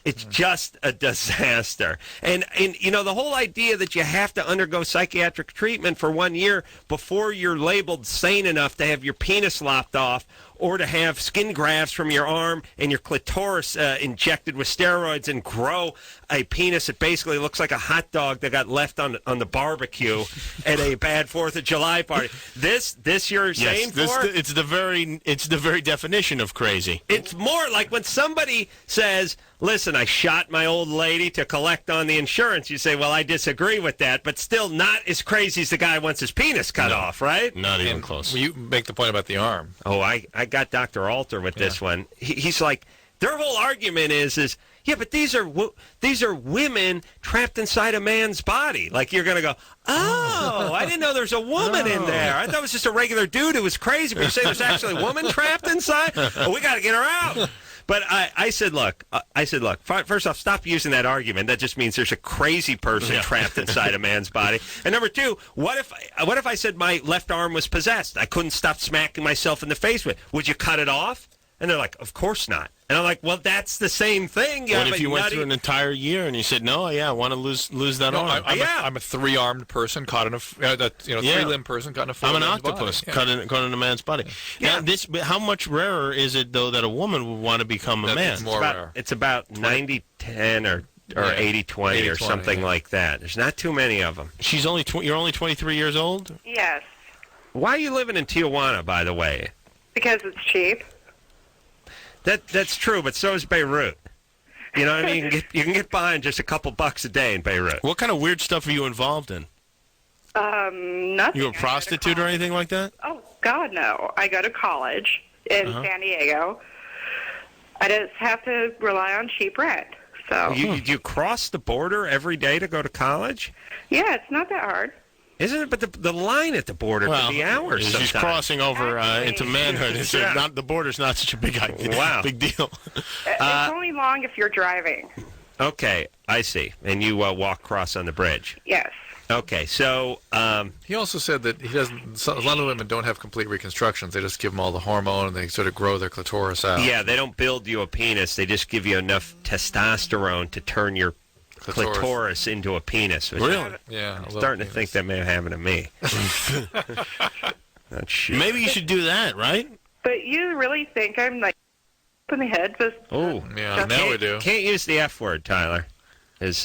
It's just a disaster. And the whole idea that you have to undergo psychiatric treatment for 1 year before you're labeled sane enough to have your penis lopped off or to have skin grafts from your arm and your clitoris injected with steroids and grow a penis that basically looks like a hot dog that got left on the barbecue at a bad 4th of July party. This you're sane for? It's the very definition of crazy. It's more like when somebody says, listen, I shot my old lady to collect on the insurance. You say, well, I disagree with that, but still not as crazy as the guy who wants his penis cut off, right? Not even close. Well, you make the point about the arm. Oh, I got Dr. Alter with this one. He's like, their whole argument is yeah, but these are women trapped inside a man's body. Like, you're going to go, oh, I didn't know there's a woman in there. I thought it was just a regular dude who was crazy. But you say there's actually a woman trapped inside? Oh, we got to get her out. But I said, look, first off, stop using that argument. That just means there's a crazy person trapped inside a man's body. And number two, what if I said my left arm was possessed? I couldn't stop smacking myself in the face with it. Would you cut it off? And they're like, of course not. And I'm like, well, that's the same thing. What if you went through an entire year and you said, no, I want to lose that arm? I'm a three-armed person caught in a three-limbed person caught in a four-limbed I'm an octopus caught in a man's body. Yeah. Now, how much rarer is it, though, that a woman would want to become a man? It's about 90-10 or 80-20 or something like that. There's not too many of them. You're only 23 years old? Yes. Why are you living in Tijuana, by the way? Because it's cheap. That's true, but so is Beirut. You know what I mean? You can get by on just a couple bucks a day in Beirut. What kind of weird stuff are you involved in? Nothing. You a prostitute or anything like that? Oh, God, no. I go to college in San Diego. I just have to rely on cheap rent. So. You cross the border every day to go to college? Yeah, it's not that hard. Isn't it? But the line at the border can be hours sometimes. She's crossing over into manhood. The border's not such a big deal. It's only long if you're driving. Okay, I see. And you walk across on the bridge. Yes. Okay, so he also said that he doesn't. A lot of women don't have complete reconstructions. They just give them all the hormone and they sort of grow their clitoris out. Yeah, they don't build you a penis. They just give you enough testosterone to turn your clitoris into a penis. Really? Yeah. I'm starting to think that may have happened to me. Maybe you should do that, right? But you really think I'm like in the head? Yeah, now we do. Can't use the F word, Tyler. As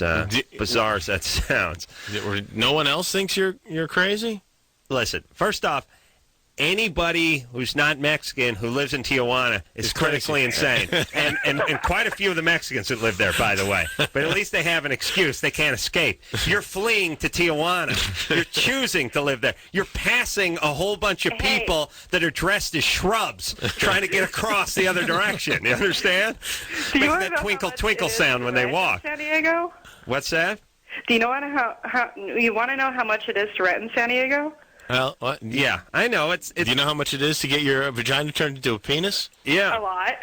bizarre as that sounds. No one else thinks you're crazy? Listen, first off, anybody who's not Mexican who lives in Tijuana is critically insane. and quite a few of the Mexicans that live there, by the way. But at least they have an excuse. They can't escape. You're fleeing to Tijuana. You're choosing to live there. You're passing a whole bunch of people that are dressed as shrubs trying to get across the other direction. You understand? Do you Make that twinkle, twinkle sound when they walk. San Diego? What's that? Do you know you want to know how much it is to rent in San Diego? Well, yeah, I know. Do you know how much it is to get your vagina turned into a penis? Yeah. A lot.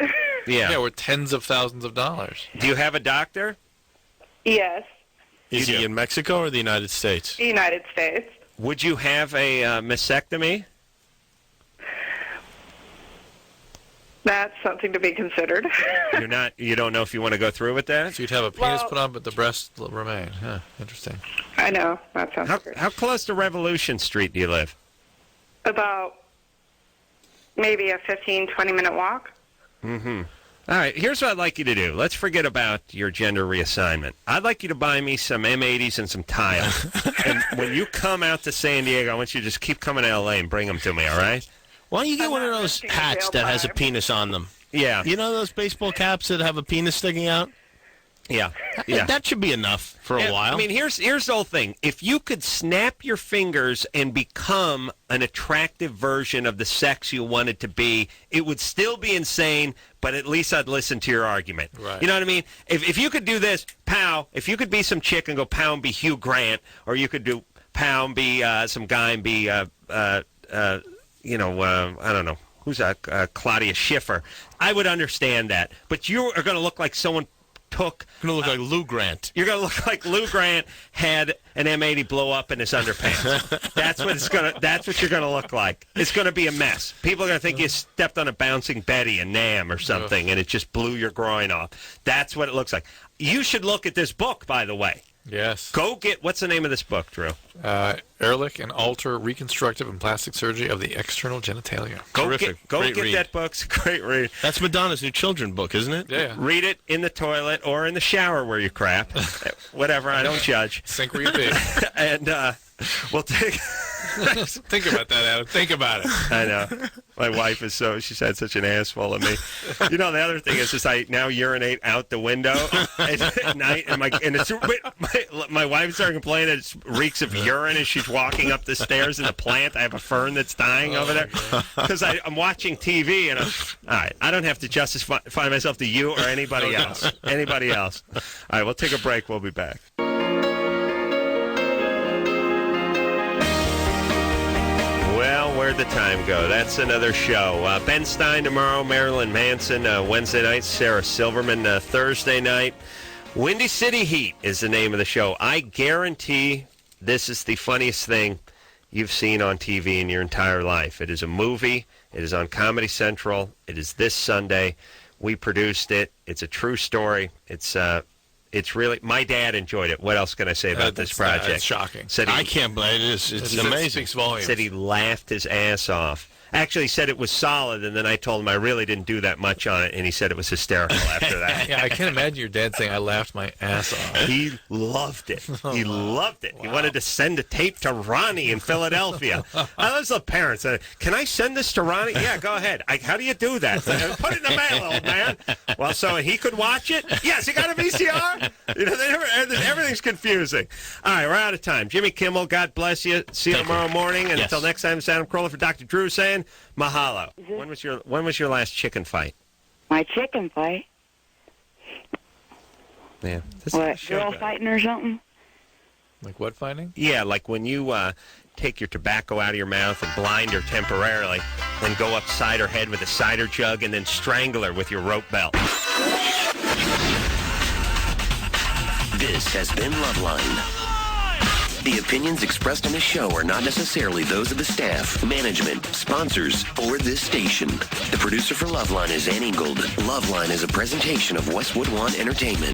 Yeah, we're tens of thousands of dollars. Do you have a doctor? Yes. Is he in Mexico or the United States? United States. Would you have a mastectomy? That's something to be considered. You don't know if you want to go through with that? So you'd have a penis put on, but the breasts will remain. Huh, interesting. I know. That sounds great. How close to Revolution Street do you live? About maybe a 15, 20-minute walk. Mm-hmm. All right, here's what I'd like you to do. Let's forget about your gender reassignment. I'd like you to buy me some M80s and some tile. And when you come out to San Diego, I want you to just keep coming to L.A. and bring them to me, all right? Why don't you get one of those hats that has a penis on them? Yeah. You know those baseball caps that have a penis sticking out? Yeah. That should be enough for a while. I mean, here's the whole thing. If you could snap your fingers and become an attractive version of the sex you wanted to be, it would still be insane, but at least I'd listen to your argument. Right. You know what I mean? If you could do this, pow, if you could be some chick and go pow and be Hugh Grant, or you could do pow and be some guy and be, I don't know, who's that, Claudia Schiffer, I would understand that. But you are going to look like someone took... You're going to look like Lou Grant. You're going to look like Lou Grant had an M80 blow up in his underpants. That's what you're going to look like. It's going to be a mess. People are going to think you stepped on a bouncing Betty in Nam or something, and it just blew your groin off. That's what it looks like. You should look at this book, by the way. Yes. Go get... What's the name of this book, Drew? Ehrlich and Alter, Reconstructive and Plastic Surgery of the External Genitalia. Terrific. Go Great get read. that book. It's a great read. That's Madonna's new children's book, isn't it? Yeah. Read it in the toilet or in the shower where you crap. Whatever, I don't judge. Sink where you be. And we'll take... Think about that, Adam. Think about it. I know. My wife is she's had such an ass full of me. You know, the other thing is I now urinate out the window at night, and my wife's starting complaining that it reeks of urine as she's walking up the stairs in the plant. I have a fern that's dying over there because I'm watching TV, and all right, I don't have to justify myself to you or anybody else. Anybody else. All right, we'll take a break. We'll be back. Well, where'd the time go? That's another show. Ben Stein tomorrow, Marilyn Manson Wednesday night, Sarah Silverman Thursday night. Windy City Heat is the name of the show. I guarantee this is the funniest thing you've seen on TV in your entire life. It is a movie. It is on Comedy Central. It is this Sunday. We produced it. It's a true story. It's really... My dad enjoyed it. What else can I say about this project? It's shocking. I can't believe it. It's amazing. It speaks volumes. Said he laughed his ass off. Actually, he said it was solid, and then I told him I really didn't do that much on it, and he said it was hysterical after that. Yeah, I can't imagine your dad saying, I laughed my ass off. He loved it. He loved it. Wow. He wanted to send a tape to Ronnie in Philadelphia. I was the parents. Can I send this to Ronnie? Yeah, go ahead. How do you do that? Put it in the mail, old man. Well, so he could watch it? Yes, he got a VCR? You know, everything's confusing. All right, we're out of time. Jimmy Kimmel, God bless you. See you tomorrow morning. And until next time, it's Adam Carolla for Dr. Drew saying mahalo. When was your last chicken fight? My chicken fight? Yeah. What, girl fighting or something? Like what fighting? Yeah, like when you take your tobacco out of your mouth and blind her temporarily, then go upside her head with a cider jug and then strangle her with your rope belt. This has been Loveline. The opinions expressed on this show are not necessarily those of the staff, management, sponsors, or this station. The producer for Loveline is Ann Ingold. Loveline is a presentation of Westwood One Entertainment.